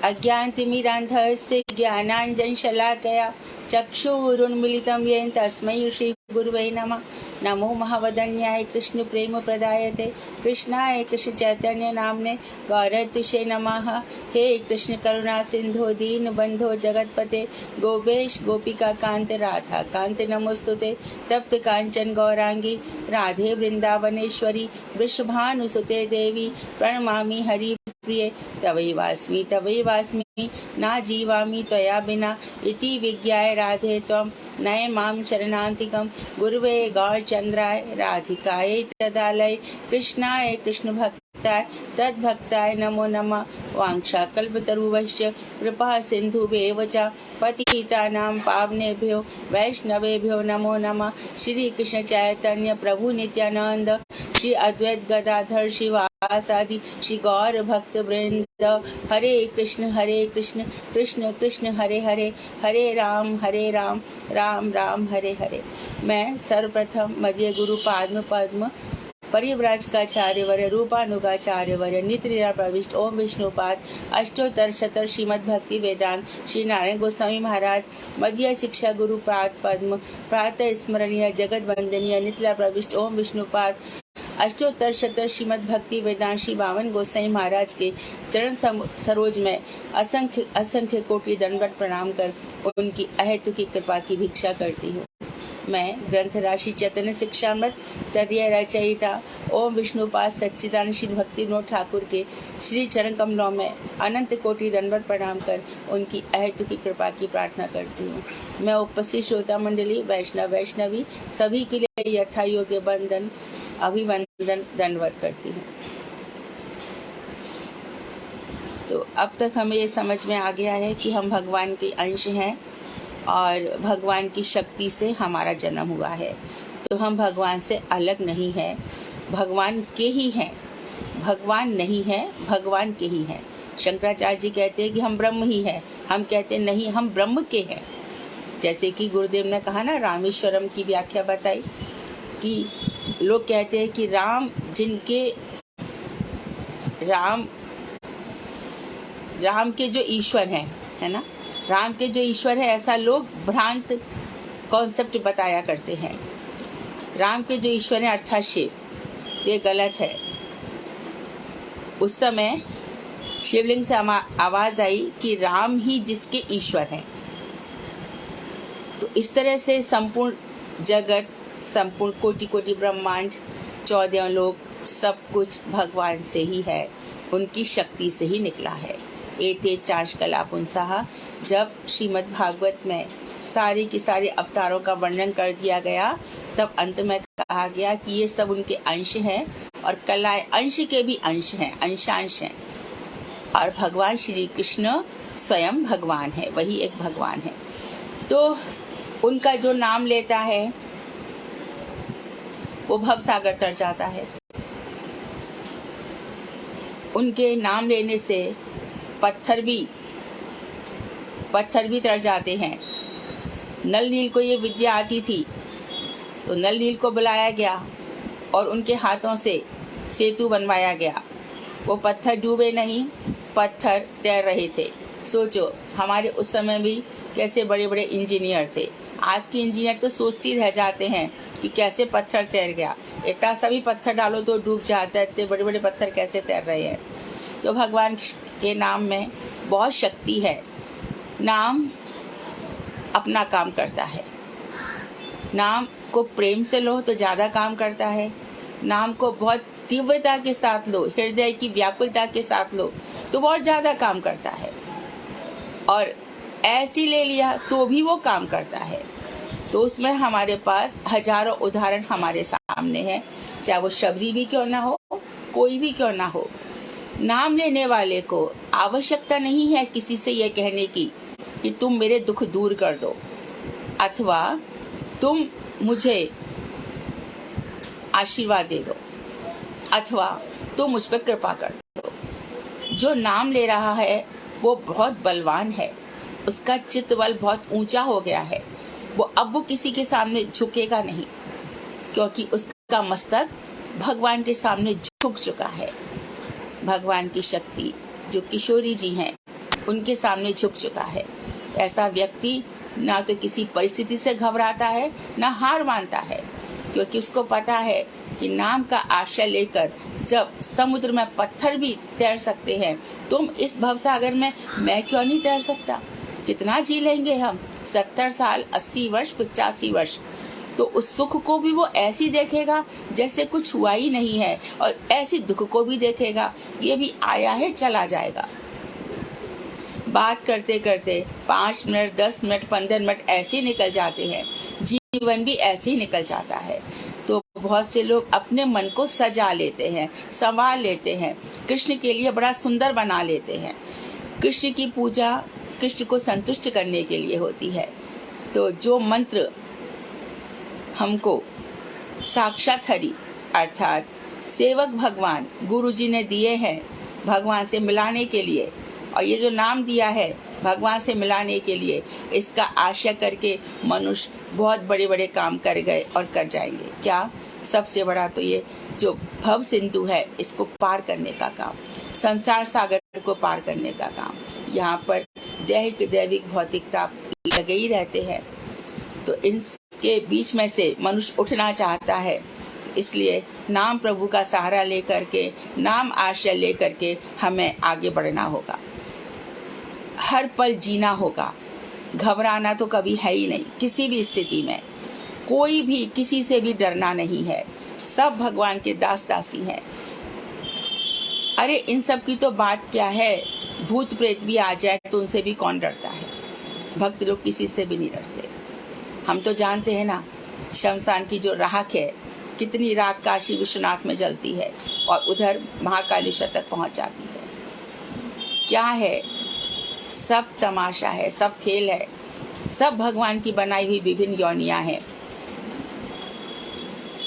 अज्ञानतिमिरान्धस्य ज्ञानाञ्जनशलाकया चक्षुरुन्मीलितं येन तस्मै श्रीगुरुवे नमः। नमो महावदन्याय कृष्ण प्रेम प्रदायते कृष्णाय कृष्ण चैतन्य नामने गौरतुषे नमः। हे कृष्ण करुणा सिंधु दीन बंधो जगतपते गोपेश गोपिका कांत राधा कांत नमोस्तुते। तप्त कांचन गौरांगी राधे वृंदावनेश्वरी वृषभानुसुते देवी प्रणमामि हरि प्रिये। तवैवास्मि ना जीवामि त्वया बिना इति विज्ञाय राधे त्वं नय मां शरणान्तिकं। गुरुवे गौरचन्द्राय राधिकायै तदालय कृष्णाय कृष्ण भक्ताय तद्भक्ताय नमो नमः। वाञ्छाकल्पतरुभ्यश्च कृपा सिन्धुभ्येव च पतितानां पावनेभ्यो वैष्णवेभ्यो नमो नमः। श्री कृष्ण चैतन्य प्रभु नित्यानंद श्री अद्वैत गदाधर शिवासादि श्री गौर भक्त वृंद। हरे कृष्ण कृष्ण कृष्ण हरे हरे, हरे राम राम राम हरे हरे। मैं सर्वप्रथम मध्य गुरु पद्म परिव्राजकाचार्य वर्य रूपानुगाचार्य वर्य नित्य लीला प्रविष्ट ओम विष्णुपाद अष्टोत्तर शतर श्रीमद् भक्ति वेदांत श्री नारायण गोस्वामी महाराज मध्य शिक्षा गुरु पद्म प्रातः स्मरणीय जगत वंदनीय नित्य लीला प्रविष्ट ओम विष्णुपाद अष्टोत्तर शतर श्रीमद् भक्ति वेदांत श्री बावन गोसाई महाराज के चरण सरोज में असंख्य कोटि दंडवत प्रणाम कर उनकी अहेतु की कृपा की भिक्षा करती हूँ। मैं ग्रंथ राशि चैतन्य शिक्षामृत तदीय रचयिता ओम विष्णुपाद सच्चिदानंद श्री भक्ति विनोद ठाकुर के श्री चरण कमलों में अनंत कोटि दंडवत प्रणाम कर उनकी अहेतु की कृपा की प्रार्थना करती हूँ। मैं उपस्थित श्रोता मंडली वैष्णवी सभी के लिए यथा योग्य बंदन अभिवंदन दंडवत करती हूँ। तो अब तक हमें ये समझ में आ गया है कि हम भगवान के अंश हैं और भगवान की शक्ति से हमारा जन्म हुआ है। तो हम भगवान से अलग नहीं हैं, भगवान के ही हैं। भगवान नहीं है, भगवान के ही हैं। शंकराचार्य जी कहते हैं कि हम ब्रह्म ही हैं, हम कहते नहीं हम ब्रह्म के हैं। जैसे कि गुरुदेव ने कहा ना, रामेश्वरम की व्याख्या बताई कि लोग कहते हैं कि राम के जो ईश्वर हैं, है ना, राम के जो ईश्वर है, ऐसा लोग भ्रांत कॉन्सेप्ट बताया करते हैं। राम के जो ईश्वर है अर्थात शिव, ये गलत है। उस समय शिवलिंग से आवाज आई कि राम ही जिसके ईश्वर हैं। तो इस तरह से संपूर्ण जगत, संपूर्ण कोटि कोटि ब्रह्मांड, 14 लोक, सब कुछ भगवान से ही है, उनकी शक्ति से ही निकला है। एते चांश कला पुंसाहा, जब श्रीमद् भागवत में सारी की सारी अवतारों का वर्णन कर दिया गया, तब अंत में कहा गया कि ये सब उनके अंश हैं और कलाएं अंश के भी अंश हैं, अंशांश हैं। और भगवान श्री कृष्ण स्वयं भगवान है, वही एक भगवान है। तो उनका जो नाम लेता है वो भव सागर तर जाता है। उनके नाम लेने से पत्थर भी तर जाते हैं। नल नील को ये विद्या आती थी, तो नल नील को बुलाया गया और उनके हाथों से सेतु बनवाया गया। वो पत्थर डूबे नहीं, पत्थर तैर रहे थे। सोचो हमारे उस समय भी कैसे बड़े बड़े इंजीनियर थे। आज के इंजीनियर तो सोचते रह जाते हैं कि कैसे पत्थर तैर गया, इतना सभी पत्थर डालो तो डूब जाता है, इतने बड़े बड़े पत्थर कैसे तैर रहे हैं। तो भगवान के नाम में बहुत शक्ति है। नाम अपना काम करता है। नाम को प्रेम से लो तो ज़्यादा काम करता है। नाम को बहुत तीव्रता के साथ लो, हृदय की व्याकुलता के साथ लो तो बहुत ज़्यादा काम करता है। और ऐसी ले लिया तो भी वो काम करता है। तो उसमें हमारे पास हजारों उदाहरण हमारे सामने हैं, चाहे वो शबरी भी क्यों ना हो, कोई भी क्यों ना हो। नाम लेने वाले को आवश्यकता नहीं है किसी से यह कहने की कि तुम मेरे दुख दूर कर दो, अथवा तुम मुझे आशीर्वाद दे दो, अथवा तुम मुझ पर कृपा कर दो। जो नाम ले रहा है वो बहुत बलवान है, उसका चित्त बल बहुत ऊंचा हो गया है। वो किसी के सामने झुकेगा नहीं, क्योंकि उसका मस्तक भगवान के सामने झुक चुका है। भगवान की शक्ति जो किशोरी जी हैं, उनके सामने झुक चुका है। ऐसा व्यक्ति ना तो किसी परिस्थिति से घबराता है, ना हार मानता है, क्योंकि उसको पता है कि नाम का आश्रय लेकर जब समुद्र में पत्थर भी तैर सकते हैं, तुम इस भवसागर में मैं क्यों नहीं तैर सकता। कितना जी लेंगे हम, 70 साल, 80 वर्ष, 85 वर्ष, तो उस सुख को भी वो ऐसी देखेगा जैसे कुछ हुआ ही नहीं है, और ऐसी दुख को भी देखेगा, ये भी आया है चला जाएगा। बात करते करते 5 मिनट, 10 मिनट, 15 मिनट ऐसे निकल जाते हैं, जीवन भी ऐसे ही निकल जाता है। तो बहुत से लोग अपने मन को सजा लेते हैं, संवार लेते हैं, कृष्ण के लिए बड़ा सुंदर बना लेते हैं। कृष्ण की पूजा कृष्ण को संतुष्ट करने के लिए होती है। तो जो मंत्र हमको साक्षात हरि अर्थात सेवक भगवान गुरु जी ने दिए हैं भगवान से मिलाने के लिए, और ये जो नाम दिया है भगवान से मिलाने के लिए, इसका आशय करके मनुष्य बहुत बड़े बड़े काम कर गए और कर जाएंगे। क्या? सबसे बड़ा तो ये जो भव सिंधु है, इसको पार करने का काम, संसार सागर को पार करने का काम। यहाँ पर दैहिक दैविक भौतिकता लगे ही रहते हैं, तो इसके बीच में से मनुष्य उठना चाहता है। तो इसलिए नाम प्रभु का सहारा लेकर के, नाम आश्रय लेकर के हमें आगे बढ़ना होगा, हर पल जीना होगा। घबराना तो कभी है ही नहीं, किसी भी स्थिति में कोई भी किसी से भी डरना नहीं है, सब भगवान के दास दासी हैं। अरे इन सब की तो बात क्या है, भूत प्रेत भी आ जाए तो उनसे भी कौन डरता है, भक्त लोग किसी से भी नहीं डरते। हम तो जानते हैं ना, शमशान की जो राख है कितनी राख काशी विश्वनाथ में जलती है और उधर महाकालेश्वर तक पहुंच जाती है। क्या है, सब तमाशा है, सब खेल है, सब भगवान की बनाई हुई विभिन्न योनियां हैं।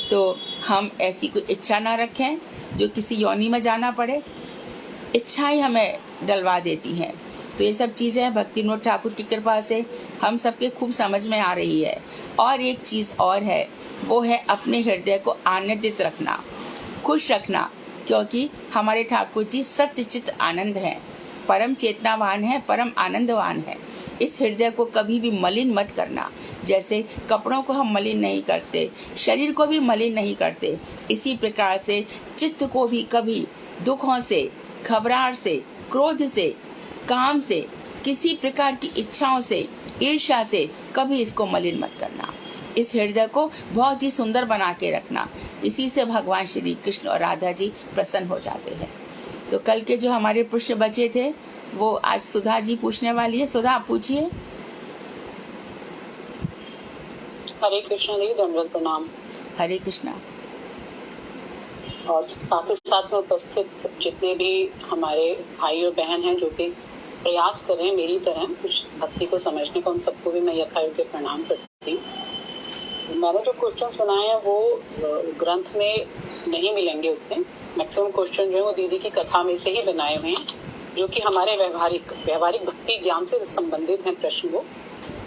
तो हम ऐसी कोई इच्छा ना रखें जो किसी योनि में जाना पड़े, इच्छाएं हमें डलवा देती हैं। तो ये सब चीज़ें भक्ति विनोद ठाकुर की कृपा से हम सबके खूब समझ में आ रही है। और एक चीज़ और है, वो है अपने हृदय को आनंदित रखना, खुश रखना, क्योंकि हमारे ठाकुर जी सत्य चित्त आनंद हैं, परम चेतनावान है, परम आनंदवान है। इस हृदय को कभी भी मलिन मत करना। जैसे कपड़ों को हम मलिन नहीं करते, शरीर को भी मलिन नहीं करते, इसी प्रकार से चित्त को भी कभी दुखों से, घबराहट से, क्रोध से, काम से, किसी प्रकार की इच्छाओं से, ईर्ष्या से कभी इसको मलिन मत करना। इस हृदय को बहुत ही सुंदर बना के रखना। इसी से भगवान श्री कृष्ण और राधा जी प्रसन्न हो जाते हैं। तो कल के जो हमारे प्रश्न बचे थे वो आज सुधा जी पूछने वाली है। सुधा, आप पूछिए। हरे कृष्णा जी, दंडवत प्रणाम। हरे कृष्णा। और साथ ही साथ में उपस्थित जितने भी हमारे भाई और बहन हैं जो कि प्रयास कर रहे हैं मेरी तरह कुछ भक्ति को समझने का, उन सबको भी मैं यथायोग्य प्रणाम करती हूँ। मैंने जो क्वेश्चंस बनाए हैं वो ग्रंथ में नहीं मिलेंगे उतने, मैक्सिमम क्वेश्चन जो है वो दीदी की कथा में से ही बनाए हुए हैं, जो कि हमारे व्यवहारिक भक्ति ज्ञान से संबंधित हैं प्रश्न। वो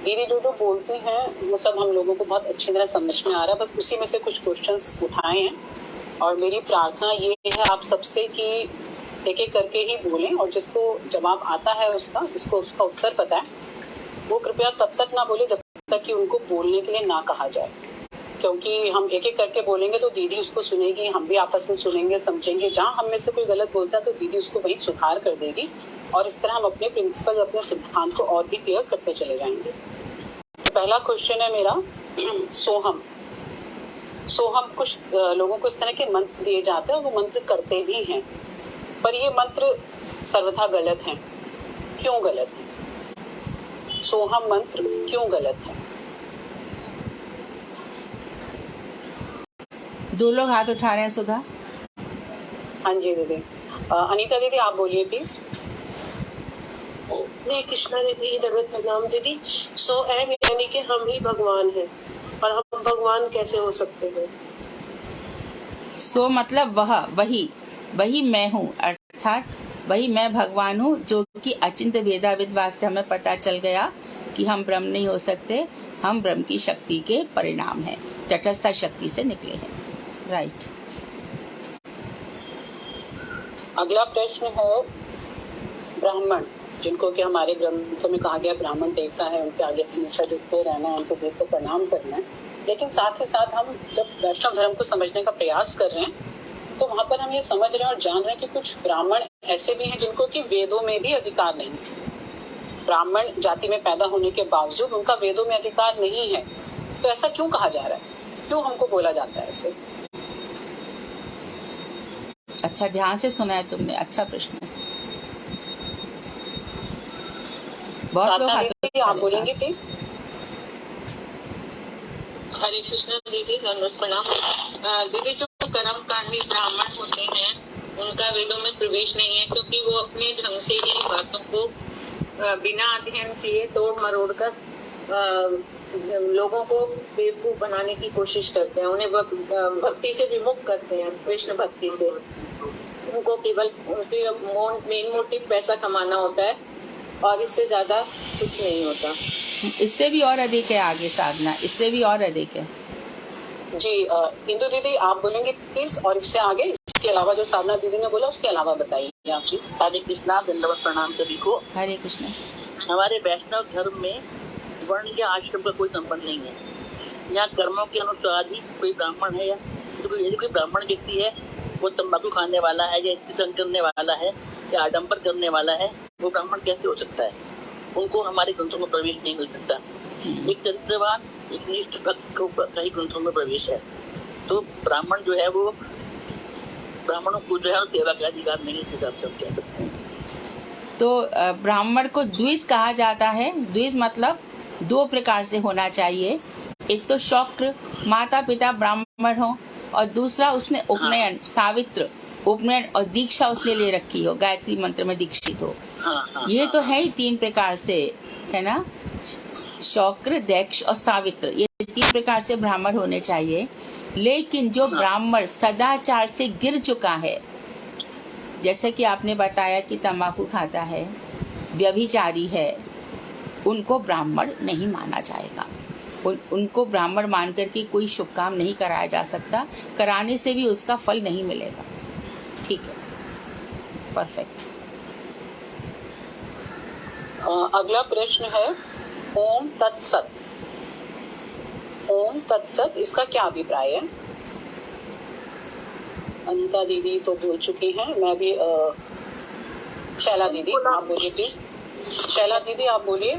दीदी जो बोलती हैं वो सब हम लोगों को बहुत अच्छी तरह समझ में आ रहा है, बस उसी में से कुछ क्वेश्चंस उठाए हैं। और मेरी प्रार्थना ये है आप सबसे कि एक एक करके ही बोलें, और जिसको जवाब आता है जिसको उसका उत्तर पता है वो कृपया तब तक ना बोले जब तक कि उनको बोलने के लिए ना कहा जाए, क्योंकि हम एक एक करके बोलेंगे तो दीदी उसको सुनेगी, हम भी आपस में सुनेंगे, समझेंगे। जहाँ हम में से कोई गलत बोलता है तो दीदी उसको वही सुधार कर देगी, और इस तरह हम अपने प्रिंसिपल, अपने सिद्धांत को और भी क्लियर करते चले जाएंगे। पहला क्वेश्चन है मेरा, सोहम। कुछ लोगों को इस तरह के मंत्र दिए जाते हैं, वो मंत्र करते भी हैं, पर ये मंत्र सर्वथा गलत हैं। क्यों गलत है? सोहम मंत्र क्यों गलत है? दो लोग हाथ उठा रहे हैं। सुधा। हाँ जी दीदी। अनीता दीदी आप बोलिए प्लीज। हरे कृष्णा दीदी, दंडवत प्रणाम दीदी। सो एम यानी कि हम ही भगवान हैं, और हम भगवान कैसे हो सकते हैं? सो मतलब वही मैं हूँ, अर्थात वही मैं भगवान हूँ, जो कि अचिंत्य भेदाविद से हमें पता चल गया कि हम ब्रह्म नहीं हो सकते, हम ब्रह्म की शक्ति के परिणाम हैं, तटस्थ शक्ति से निकले हैं। राइट। अगला प्रश्न है ब्राह्मण। जिनको कि हमारे ग्रंथों में कहा गया ब्राह्मण देवता है, उनके आगे हमेशा झुकते रहना है, उनको देख कर प्रणाम करना है। लेकिन साथ ही साथ हम जब वैष्णव धर्म को समझने का प्रयास कर रहे हैं तो वहां पर हम ये समझ रहे हैं और जान रहे हैं कि कुछ ब्राह्मण ऐसे भी हैं जिनको कि वेदों में भी अधिकार नहीं है। ब्राह्मण जाति में पैदा होने के बावजूद उनका वेदों में अधिकार नहीं है। तो ऐसा क्यों कहा जा रहा है, क्यों हमको बोला जाता है ऐसे? अच्छा, ध्यान से सुना है तुमने, अच्छा प्रश्न है। बहुत लोग दीदी आप बोलेंगे प्लीज। हरे कृष्ण दीदी, धन्यवाद, प्रणाम। दीदी, जो कर्मकांडी ब्राह्मण होते हैं उनका वेदों में प्रवेश नहीं है, क्योंकि वो अपने ढंग से ही बातों को बिना अध्ययन किए तोड़ मरोड़ कर लोगों को बेवकूफ बनाने की कोशिश करते हैं, उन्हें भक्ति से विमुख करते हैं, कृष्ण भक्ति से। उनको केवल उनके मेन मोटिव पैसा कमाना होता है और इससे ज्यादा कुछ नहीं होता। इससे भी और अधिक है आगे साधना, इससे भी और अधिक है। जी इंदु दीदी आप बोलेंगे प्लीज, और इससे आगे, इसके अलावा जो साधना दीदी ने बोला उसके अलावा बताइए आप प्लीज। हरे कृष्णा, दंडवत प्रणाम सभी को। हरे कृष्ण। हमारे वैष्णव धर्म में वर्ण या आश्रम का कोई संबंध नहीं है। यहाँ कर्मों के अनुसार ही कोई ब्राह्मण है या यदि कोई ब्राह्मण व्यक्ति है वो तंबाकू खाने वाला है या स्त्रीधन करने वाला है या आडंबर करने वाला है, वो ब्राह्मण कैसे हो सकता है? उनको हमारे ग्रंथों में प्रवेश नहीं मिल सकता। एक चरित्रवान, एक निष्ठ भक्त को कई ग्रंथों में प्रवेश है। तो ब्राह्मण जो है वो, ब्राह्मणों को जो है सेवा का अधिकार नहीं है, आप सब कह सकते हैं। तो ब्राह्मण को द्विज कहा जाता है। द्विज मतलब दो प्रकार से होना चाहिए। एक तो शौक्र, माता पिता ब्राह्मण हो, और दूसरा उसने उपनयन, सावित्र, उपनयन और दीक्षा उसने ले रखी हो, गायत्री मंत्र में दीक्षित हो। ये तो है ही तीन प्रकार से, है ना, शौक्र, दैक्ष और सावित्र, ये तीन प्रकार से ब्राह्मण होने चाहिए। लेकिन जो ब्राह्मण सदाचार से गिर चुका है, जैसे कि आपने बताया कि तंबाकू खाता है, व्यभिचारी है, उनको ब्राह्मण नहीं माना जाएगा। उनको ब्राह्मण मानकर के कोई शुभ काम नहीं कराया जा सकता, कराने से भी उसका फल नहीं मिलेगा। ठीक है, परफेक्ट। अगला प्रश्न है ओम तत्सत। ओम तत्सत, इसका क्या अभिप्राय है? अनिता दीदी तो बोल चुकी हैं, मैं भी शैला दीदी आप बोलिए प्लीज। शैला दीदी आप बोलिए।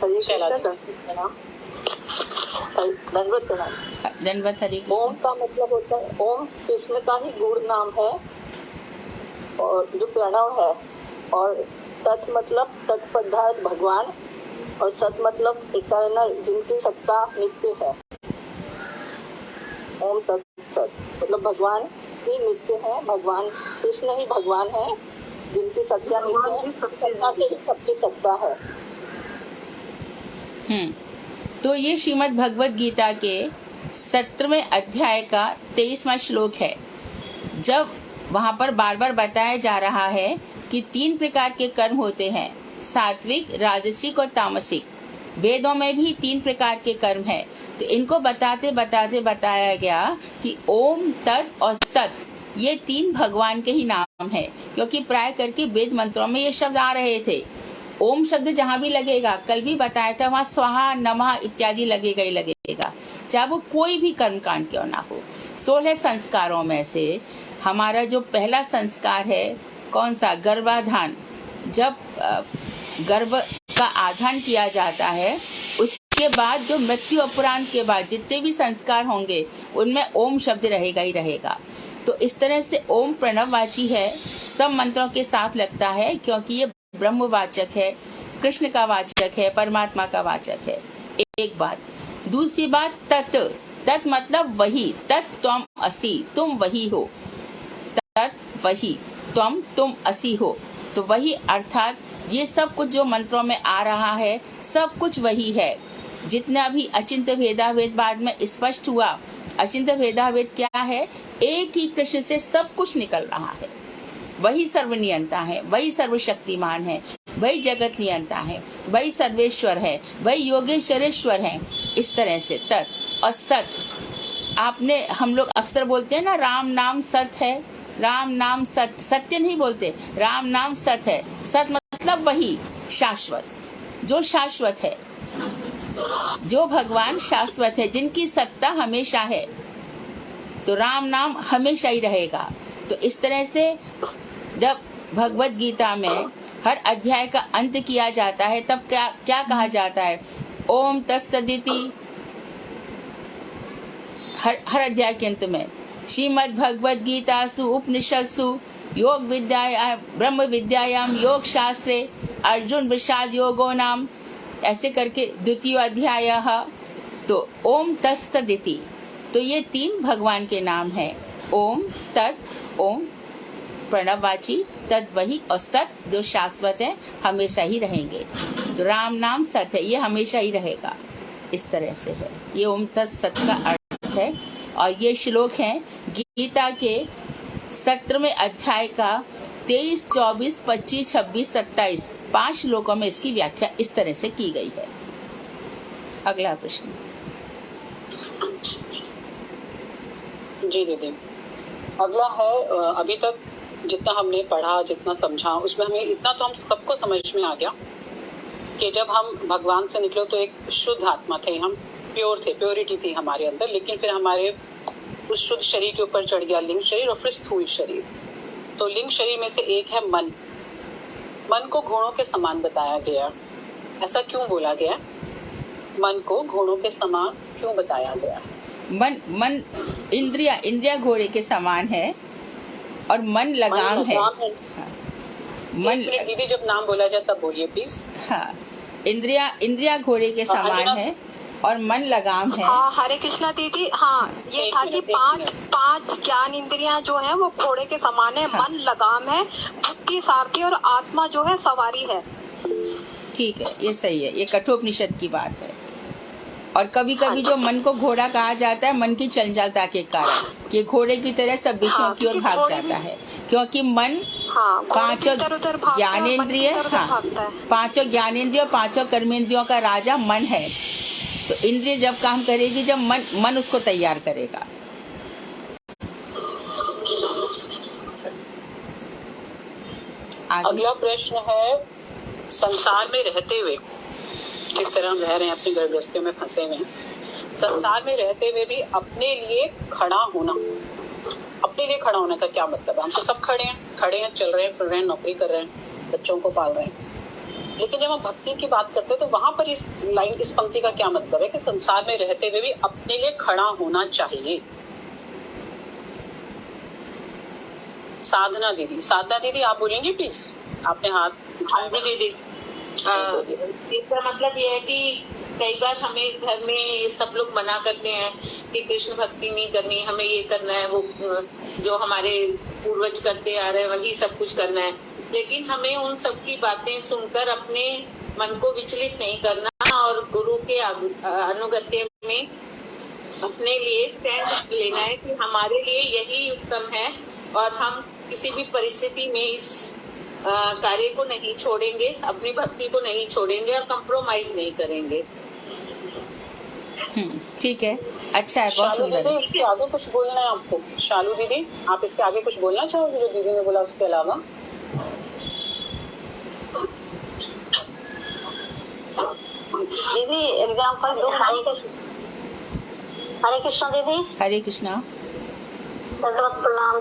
दंडवत प्रणाम। दंडवत। हरे कृष्ण। ओम का मतलब होता है, ओम कृष्ण का ही गूढ़ नाम है और जो प्रणव है, और तत् मतलब तत्पदार्थ भगवान, और सत मतलब इटर्नल, जिनकी सत्ता नित्य है। ओम तत्सत मतलब भगवान ही नित्य है, भगवान कृष्ण ही भगवान है, जिनकी सत्ता नित्य है, सत्ता से ही सबकी सत्ता है। तो ये श्रीमद् भगवत गीता के 17वें अध्याय का 23वां श्लोक है। जब वहाँ पर बार बार बताया जा रहा है कि 3 प्रकार के कर्म होते हैं, सात्विक, राजसिक और तामसिक। वेदों में भी 3 प्रकार के कर्म हैं। तो इनको बताते बताते बताया गया कि ओम, तत् और सत, ये 3 भगवान के ही नाम है, क्योंकि प्राय करके वेद मंत्रों में ये शब्द आ रहे थे। ओम शब्द जहाँ भी लगेगा, कल भी बताया था, वहाँ स्वाहा, नमः इत्यादि लगेगा ही लगेगा, चाहे वो कोई भी कर्म कांड क्यों ना हो। 16 संस्कारों में से हमारा जो पहला संस्कार है कौन सा? गर्भाधान। जब गर्भ का आधान किया जाता है, उसके बाद जो मृत्यु उपरांत के बाद जितने भी संस्कार होंगे उनमें ओम शब्द रहेगा ही रहेगा। तो इस तरह से ओम प्रणववाची है, सब मंत्रों के साथ लगता है, क्योंकि ये ब्रह्मवाचक है, कृष्ण का वाचक है, परमात्मा का वाचक है। एक बात। दूसरी बात तत्। तत् मतलब वही, तत् त्वम असि, तुम वही हो। तत् वही, त्वम तुम असि हो, तो वही, अर्थात ये सब कुछ जो मंत्रों में आ रहा है सब कुछ वही है। जितना भी अचिंत्य भेदाभेद बाद में स्पष्ट हुआ, अचिंत्य भेदाभेद क्या है? एक ही कृष्ण से सब कुछ निकल रहा है। वही सर्वनियंता है, वही सर्वशक्तिमान है, वही जगत नियंता है, वही सर्वेश्वर है, वही योगेश्वरेश्वर है। इस तरह से तत् और सत। आपने, हम लोग अक्सर बोलते हैं ना, राम नाम सत है, राम नाम सत्य नहीं बोलते, राम नाम सत है। सत मतलब मतलब वही शाश्वत, जो शाश्वत है, जो भगवान शाश्वत है, जिनकी सत्ता हमेशा है, तो राम नाम हमेशा ही रहेगा। तो इस तरह से जब भगवत गीता में हर अध्याय का अंत किया जाता है तब क्या क्या कहा जाता है? ओम तत्सदिति। हर अध्याय के अंत में श्रीमद् भगवद गीतासु उपनिषत्सु योग विद्या ब्रह्म विद्यायाम योग शास्त्रे अर्जुन विषाद योगो नाम, ऐसे करके द्वितीय अध्याय। तो ओम तत्सदिति, तो ये 3 भगवान के नाम हैं। ओम तत्, ओम प्रणववाची, तत् वही, और सत जो शाश्वत है, हमेशा ही रहेंगे। तो राम नाम सत है, ये हमेशा ही रहेगा। इस तरह से है, ये ओम तत् सत का अर्थ है। और ये श्लोक है गीता के 17वें अध्याय का 23, 24, 25, 26, 27 5 श्लोकों में इसकी व्याख्या इस तरह से की गई है। अगला प्रश्न। जी दीदी, अगला है, अभी तक जितना हमने पढ़ा, जितना समझा, उसमें हमें इतना तो हम सबको समझ में आ गया कि जब हम भगवान से निकले तो एक शुद्ध आत्मा थे, हम प्योर थे, प्योरिटी थी हमारे अंदर। लेकिन फिर हमारे उस शुद्ध शरीर के ऊपर चढ़ गया लिंग शरीर और फिर स्थूल शरीर। तो लिंग शरीर में से एक है मन। मन को घोड़ों के समान बताया गया। ऐसा क्यों बोला गया? मन को घोड़ों के समान क्यों बताया गया? मन इंद्रिया घोड़े के समान है और मन लगाम है। मन दीदी जब नाम बोला जाए तब बोलिए प्लीज। हाँ, इंद्रिया घोड़े के समान है और मन लगाम है। हाँ, हरे कृष्णा दीदी। हाँ, ये था कि पांच ज्ञान इंद्रियां जो है वो घोड़े के समान है। हाँ। मन लगाम है, बुद्धि सारथी और आत्मा जो है सवारी है। ठीक है, ये सही है, ये कठोपनिषद की बात है। और कभी कभी जो मन को घोड़ा कहा जाता है मन की चंचलता के कारण, ये घोड़े की तरह सब विषयों की ओर भाग जाता है, क्योंकि मन पांचों ज्ञानेंद्रिय, पांचों ज्ञानेंद्रिय, पांचों कर्मेंद्रियों का राजा मन है। तो इंद्रिय जब काम करेगी, जब मन उसको तैयार करेगा। अगला प्रश्न है, संसार में रहते हुए, जिस तरह हम रह रहे हैं अपनी गृहस्थियों में फंसे हुए, संसार में रहते हुए भी अपने लिए खड़ा होना, अपने लिए खड़ा होने का क्या मतलब है? हम तो सब खड़े हैं, चल रहे हैं, फिर रहे हैं, नौकरी कर रहे हैं, बच्चों को पाल रहे हैं। लेकिन जब हम भक्ति की बात करते हैं तो वहां पर इस पंक्ति का क्या मतलब है कि संसार में रहते हुए भी अपने लिए खड़ा होना चाहिए? साधना दीदी आप बोलेंगे प्लीज? आपने हाथ उठाया। दीदी, इसका मतलब ये है कि कई बार हमें घर में सब लोग मना करते हैं कि कृष्ण भक्ति नहीं करनी, हमें ये करना है, वो जो हमारे पूर्वज करते आ रहे हैं वही सब कुछ करना है। लेकिन हमें उन सब की बातें सुनकर अपने मन को विचलित नहीं करना और गुरु के अनुगत्य में अपने लिए स्टैंड लेना है कि हमारे लिए यही उत्तम है और हम किसी भी परिस्थिति में इस कार्य को नहीं छोड़ेंगे, अपनी भक्ति को नहीं छोड़ेंगे और कंप्रोमाइज नहीं करेंगे। ठीक है, अच्छा है, बहुत सुंदर है। इसके आगे कुछ बोलना है आपको? शालू दीदी, आप इसके आगे कुछ बोलना चाहोगे जो दीदी ने बोला उसके अलावा? दीदी एग्जाम्पल दो। हरे कृष्णा दीदी। हरे कृष्णा। प्रणाम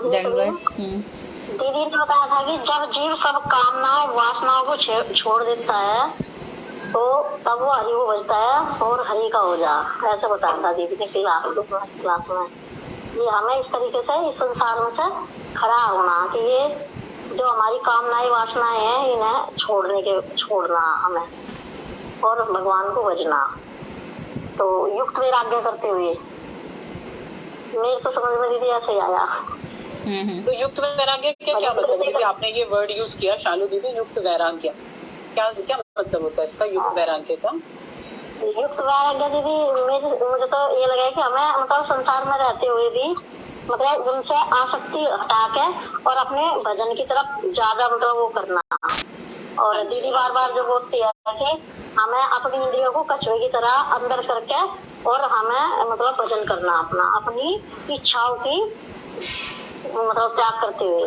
दीदी ने बताया था कि जब जीव सब कामनाओं वासनाओं को छोड़ देता है तो तब वो हरि को बजता है और हरि का हो जा, ऐसे बताया था दीदी ने क्लास में। ये हमें इस तरीके से इस संसार में से खड़ा होना कि ये जो हमारी कामनाएं वासनाएं हैं इन्हें छोड़ना हमें और भगवान को भजना, तो युक्त वैराग्य करते हुए। मेरे तो समझ में दीदी ऐसे ही आया। तो युक्त वैराग्य क्या मतलब है? आपने ये वर्ड यूज किया शालू दीदी, युक्त वैराग्य, क्या मतलब होता है इसका, युक्त वैराग्य का? युक्त वैराग्य दीदी मुझे तो ये लगा कि हमें मतलब संसार में रहते हुए भी मतलब उनसे आसक्ति हटा के और अपने भजन की तरफ ज्यादा मतलब वो करना। और दीदी बार बार जो बोलती है कि हमें अपनी इंद्रियों को कछुए की तरह अंदर करके और हमें मतलब भजन करना, अपनी इच्छाओं की मतलब त्याग करते हुए।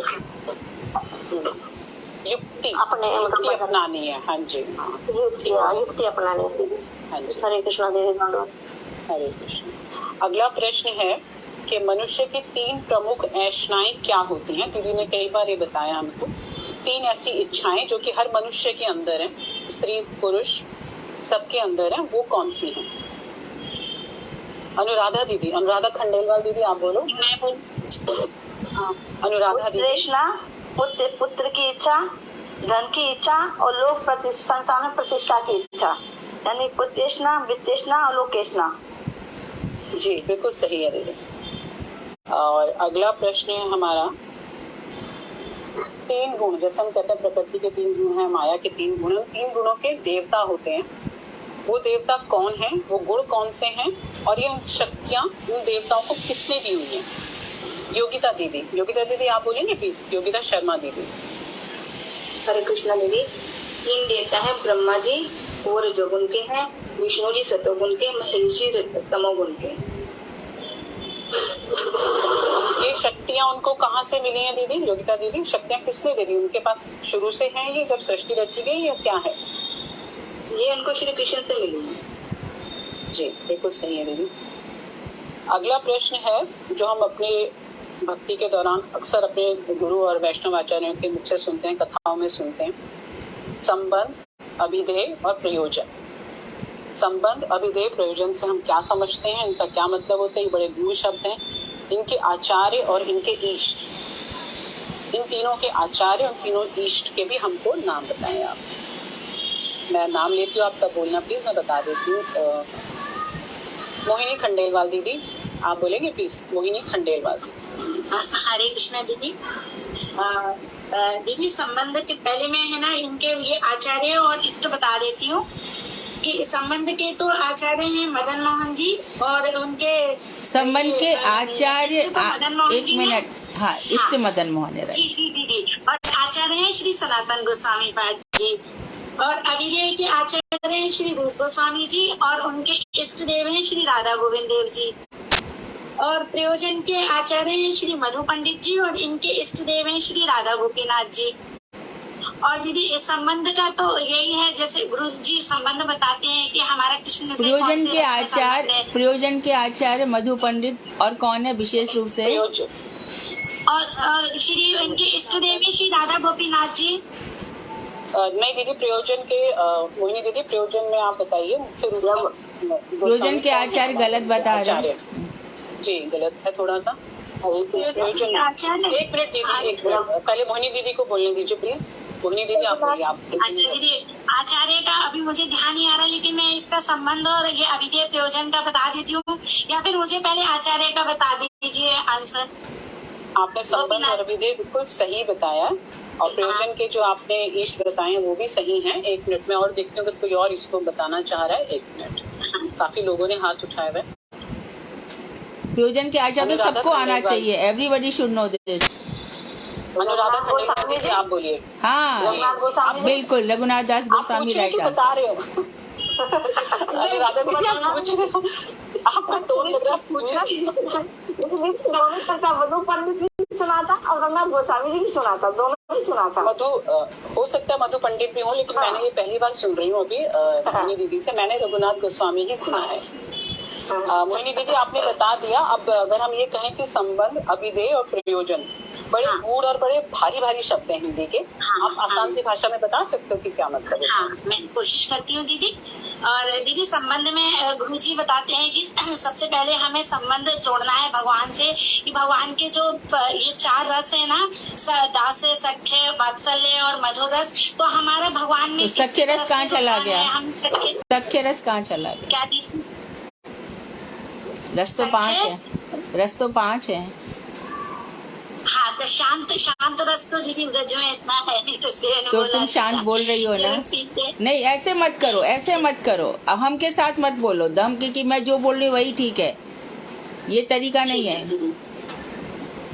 युक्ति अपने अपनानी है। हाँ जी, युक्ति अपनानी है। हाँ जी, हरे कृष्णा देवी धन्यवाद। हरे कृष्ण। अगला प्रश्न है कि मनुष्य की 3 प्रमुख ऐशनाएं क्या होती हैं। दीदी ने कई बार ये बताया हमको, 3 ऐसी इच्छाएं जो कि हर मनुष्य के अंदर है, स्त्री पुरुष सबके अंदर है, वो कौन सी हैं? अनुराधा दीदी, अनुराधा खंडेलवाल दीदी, आप बोलो। अनुराधा दीदी। पुत्र की इच्छा, धन की इच्छा और लोक संसार में प्रतिष्ठा की इच्छा, यानी पुत्रेष्णा, वित्तेष्णा और लोकेष्णा। जी बिल्कुल सही है दीदी। और अगला प्रश्न है हमारा, 3 गुण, जैसे हम कहते हैं प्रकृति के 3 गुण हैं, माया के 3 गुण, 3 गुणों के देवता होते हैं। वो देवता कौन है, वो गुण कौन से हैं, और ये शक्तियां उन देवताओं को किसने दी हुई हैं? योगिता दीदी, योगिता दीदी आप बोलेंगे प्लीज। योगिता शर्मा दीदी। हरे कृष्णा दीदी। 3 देवता है, ब्रह्मा जी वो रजोगुण के हैं, विष्णु जी सतोगुण के, महेश जी तमोगुण के। ये शक्तियां उनको कहाँ से मिली हैं दीदी? योगिता दीदी, शक्तियां किसने दे दी? उनके पास शुरू से हैं ये जब सृष्टि रची गई या क्या है? ये उनको श्री कृष्ण से मिली है। जी बिल्कुल सही है दीदी। अगला प्रश्न है जो हम अपने भक्ति के दौरान अक्सर अपने गुरु और वैष्णव आचार्यों के मुख से सुनते हैं, कथाओं में सुनते हैं, संबंध, अभिधेय और प्रयोजन। संबंध, अभिधेय, प्रयोजन से हम क्या समझते हैं, इनका क्या मतलब होता है? ये बड़े गूढ़ शब्द हैं। इनके आचार्य और इनके इष्ट, इन तीनों के आचार्य और तीनों इष्ट के भी हमको नाम बताएं आप। मैं नाम लेती हूँ, आप तब बोलना प्लीज, मैं बता देती हूँ। मोहिनी खंडेलवाल दीदी, आप बोलेंगे प्लीज। मोहिनी खंडेलवाल। हरे कृष्णा दीदी। दीदी संबंध के पहले मैं है ना इनके ये आचार्य और इष्ट बता देती हूँ कि संबंध के तो आचार्य हैं मदन मोहन जी, और उनके संबंध के आचार्य एक मिनट, हाँ, इष्ट मदन मोहन है। जी जी दीदी। और आचार्य हैं श्री सनातन गोस्वामी पाद जी, और अभिधेय के आचार्य हैं श्री रूप गोस्वामी जी, और उनके इष्ट देव हैं श्री राधा गोविंद देव जी, और प्रयोजन के आचार्य हैं श्री मधु पंडित जी, और इनके इष्ट देव हैं श्री राधा गोपीनाथ जी। और दीदी इस संबंध का तो यही है, जैसे गुरु जी संबंध बताते हैं कि हमारा कृष्ण से प्रयोजन के आचार्य मधु पंडित और कौन है विशेष रूप से? और श्री इनके इष्ट देवी श्री राधा गोपीनाथ जी। नहीं दीदी, प्रयोजन के मोहिनी दीदी, प्रयोजन में आप बताइए। मुख्य रूप से प्रयोजन के आचार्य गलत बता रहे हैं। जी गलत है थोड़ा सा। प्रयोजन, एक मिनट दीदी, एक मिनट, पहले मोहिनी दीदी को बोलने दीजिए प्लीज। मोहिनी दीदी आप बोलिए। आप दीदी आचार्य का अभी मुझे ध्यान नहीं आ रहा, लेकिन मैं इसका संबंध और ये अभिधेय प्रयोजन का बता देती हूँ, या फिर मुझे पहले आचार्य का बता दीजिए आंसर। आपने संबंध और अभिधेय बिल्कुल सही बताया, और प्रयोजन के जो आपने इष्ट बताए वो भी सही हैं। 1 मिनट में और देखते हैं अगर कोई और इसको बताना चाह रहा है। 1 मिनट, काफी लोगों ने हाथ उठाए हुए। प्रयोजन के आचार्य तो सबको आना चाहिए, everybody should know this. Anuradha Khandelwal ji आप बोलिए। हाँ बिल्कुल, रघुनाथ दास गोस्वामी राइट आंसर। बता रहे हो अनुराधा दीदी आप पूछ रहे हो, आपको टोन लग रहा पूछ रही हो। मधु पंडित जी सुना था और रघुनाथ गोस्वामी जी भी सुना था, दोनों ही सुना था। मधु हो सकता है मधु पंडित भी हो, लेकिन मैंने ये पहली बार सुन रही हूँ अभी मोहिनी दीदी से। मैंने रघुनाथ गोस्वामी ही सुना है। मोहिनी दीदी आपने बता दिया। अब अगर हम ये कहें कि संबंध, अभिधेय और प्रयोजन बड़े गूढ़ और बड़े भारी भारी शब्द हैं हिंदी के, आप आसान सी भाषा में बता सकते हो कि क्या मतलब है? हाँ, मैं कोशिश करती हूँ दीदी। और दीदी संबंध में गुरु जी बताते हैं कि सबसे पहले हमें संबंध जोड़ना है भगवान से, कि भगवान के जो ये 4 रस है ना, दास, सख्य, वात्सल्य और मधुर रस, तो हमारा भगवान में तो सख्य रस कहाँ चला गया? हम सख्य रस कहाँ चला गया? क्या दीदी? रस तो 5 है, रस तो 5 है। हाँ, तो शांत रस तो दीदी ब्रज में इतना है नहीं, तो तुम शांत बोल रही हो ना? नहीं, ऐसे मत करो, ऐसे मत करो। अब हम के साथ मत बोलो दम की कि मैं जो बोल रही हूँ वही ठीक है, ये तरीका नहीं है।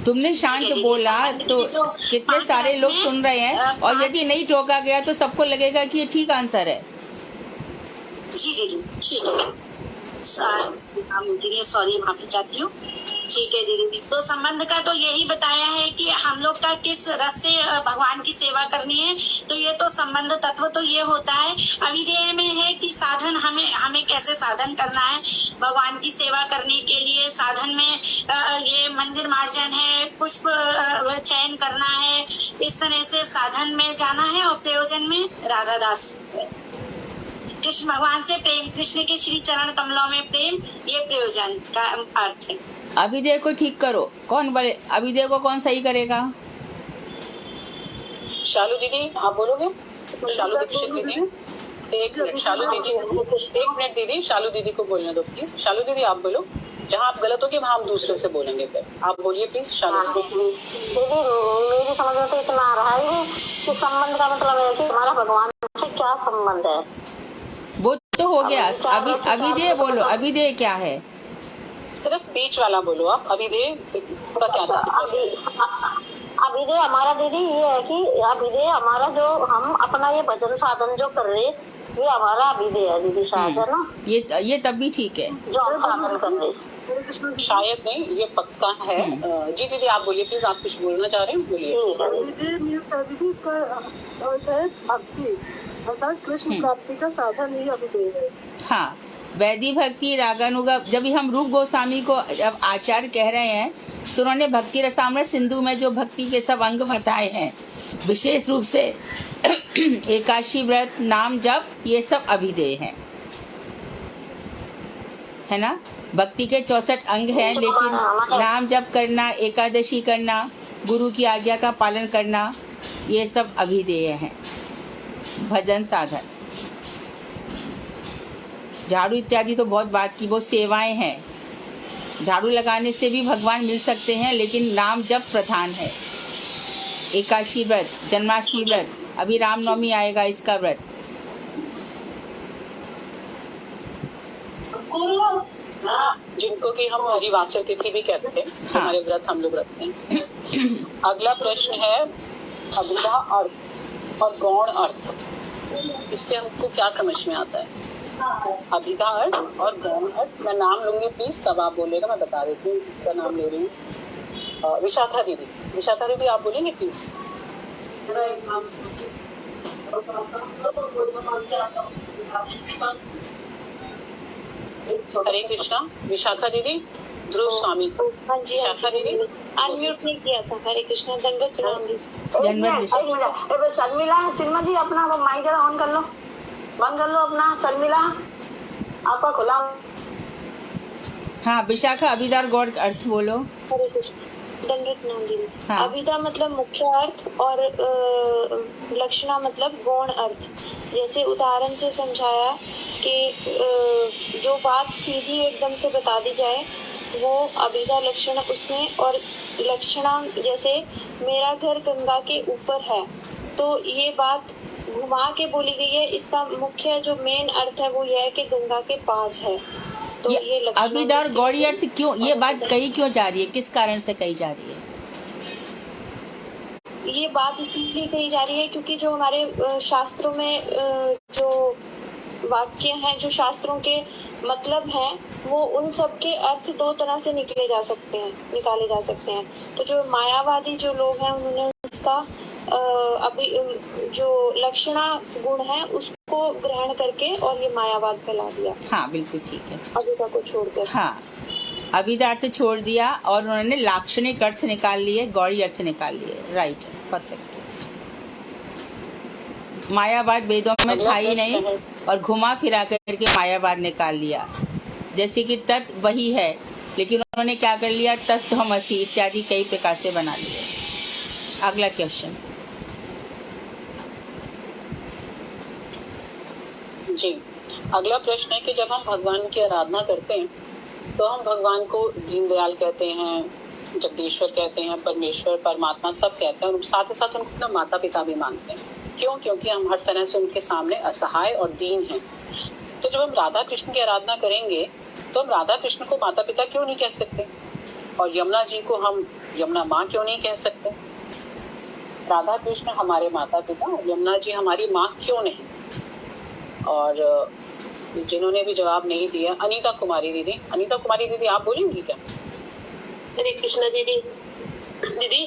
तुमने शांत बोला तो कितने सारे लोग सुन रहे हैं, और यदि नहीं टोका गया तो सबको लगेगा कि ये ठीक आंसर है। जी दीदी ठीक है, सॉरी माफी चाहती हूँ। ठीक है दीदी। तो संबंध का तो यही बताया है कि हम लोग का किस रस से भगवान की सेवा करनी है। तो ये तो संबंध तत्व तो ये होता है। अभिधेय में है कि साधन हमें कैसे साधन करना है भगवान की सेवा करने के लिए। साधन में ये मंदिर मार्जन है, पुष्प चयन करना है, इस तरह से साधन में जाना है। और प्रयोजन में राधा दास कृष्ण भगवान से प्रेम, कृष्ण के श्री चरण कमलों में प्रेम, ये प्रयोजन का अर्थ है। अभिधेय को ठीक करो। कौन बोले अभिधेय को? कौन सही करेगा? शालू दीदी आप बोलोगे? शालू दीक्षित दीदी एक मिनट। शालू दीदी एक मिनट दीदी, शालू दीदी को बोलने दो प्लीज। शालू दीदी आप बोलो, जहाँ आप गलत होगी वहाँ हम दूसरे से बोलेंगे। फिर आप बोलिए प्लीज शालू दीदी। मेरी समझ में तो इतना आ रहा है कि संबंध का मतलब है कि हमारा भगवान से क्या संबंध है। वो तो हो गया। अभिधेय बोलो, अभिधेय क्या है? सिर्फ बीच वाला बोलो आप। अभिधेय का क्या था? अभिधेय हमारा दीदी ये है कि अभिधेय हमारा जो हम अपना ये भजन साधन जो कर रहे, ये हमारा अभिधेय है दीदी, शायद है ना? ये तब भी ठीक है जो हम साधन कर रहे। शायद नहीं, ये पक्का है। जी दीदी आप बोलिए प्लीज, आप कुछ बोलना चाह रहे हैं, बोलिए। भक्ति अर्थात कृष्ण प्राप्ति का साधन ही अभिधेय है। हाँ, वैदिक भक्ति रागानुगा। जब भी हम रूप गोस्वामी को जब आचार्य कह रहे हैं तो उन्होंने भक्ति रसामृत सिंधु में जो भक्ति के सब अंग बताए हैं, विशेष रूप से एकादशी व्रत, नाम जप, ये सब अभिधेय हैं, है ना? भक्ति के 64 अंग हैं, लेकिन नाम जप करना, एकादशी करना, गुरु की आज्ञा का पालन करना, ये सब अभिधेय हैं, भजन साधन। झाड़ू इत्यादि तो बहुत बात की, वो सेवाएं हैं। झाड़ू लगाने से भी भगवान मिल सकते हैं, लेकिन नाम जप प्रधान है। एकादशी व्रत, जन्माष्टमी व्रत, अभी रामनवमी आएगा, इसका व्रत। जिनको कि हम हरिवासर तिथि भी कहते हैं, हमारे व्रत हम लोग रखते हैं। अगला प्रश्न है अभिधा अर्थ और गौण अर्थ। इससे हमको क्या समझ में आता है? अभिधा अर्थ और गौण अर्थ। मैं नाम लूंगी प्लीज, तब आप बोलेगा, मैं बता देती हूँ किसका नाम ले रही हूँ। विशाखा दीदी, विशाखा दीदी आप बोलेंगे प्लीज। हरे कृष्णा। विशाखा दीदी, ध्रुव स्वामी। हाँ जी, विशाखा दीदी अनम्यूट नहीं किया था। हरे कृष्णा, दंडवत प्रणाम जी। शर्मिला, सिन्मा जी अपना माइक जरा ऑन कर लो, बंद कर लो अपना। शर्मिला आपका खुला। हाँ, विशाखा अभिदार गौड़ अर्थ बोलो। हरे कृष्ण, दंडवत प्रणाम जी। हाँ। अभिधा मतलब मुख्य अर्थ और लक्षणा मतलब गौण अर्थ। जैसे उदाहरण से समझाया कि जो बात सीधी एकदम से बता दी जाए वो अभिधा लक्षण उसमें, और लक्षणा जैसे मेरा घर गंगा के ऊपर है, तो ये बात घुमा के बोली गई है। इसका मुख्य जो मेन अर्थ है वो यह है कि गंगा के पास है। तो ये अभिदार गौड़ी अर्थ क्यों ये बात कही क्यों जा रही है? किस कारण से कही जा रही है? ये बात इसलिए कही जा रही है क्योंकि जो हमारे शास्त्रों में जो वाक्य हैं, जो शास्त्रों के मतलब हैं, वो उन सब के अर्थ दो तरह से निकाले जा सकते हैं। तो जो मायावादी जो लोग हैं उन्होंने उसका अभी जो लक्षणा गुण है उसको ग्रहण करके और ये मायावाद फैला दिया। हाँ बिल्कुल ठीक है। अभिधा को छोड़कर। हाँ, अभिधा अर्थ छोड़ दिया और उन्होंने लाक्षणिक अर्थ निकाल लिए, गौड़ी अर्थ निकाल लिए। Right, perfect. मायावाद वेदों में था ही नहीं और घुमा फिरा करके मायावाद निकाल लिया। जैसे कि तत्व वही है, लेकिन उन्होंने क्या कर लिया, तत्त्वमसि इत्यादि कई प्रकार से बना लिए। अगला क्वेश्चन जी। अगला प्रश्न है कि जब हम भगवान की आराधना करते हैं तो हम भगवान को दीनदयाल कहते हैं, जगदीश्वर कहते हैं, परमेश्वर, परमात्मा सब कहते हैं, और साथ ही साथ उनको अपना माता पिता भी मानते हैं। क्यों? क्योंकि हम हर तरह से उनके सामने असहाय और दीन हैं। तो जब हम राधा कृष्ण की आराधना करेंगे तो हम राधा कृष्ण को माता पिता क्यों नहीं कह सकते, और यमुना जी को हम यमुना माँ क्यों नहीं कह सकते? राधा कृष्ण हमारे माता पिता, यमुना जी हमारी माँ क्यों नहीं? और जिन्होंने भी जवाब नहीं दिया, अनीता कुमारी दीदी आप बोलेंगी क्या? हरे कृष्णा दीदी। दीदी,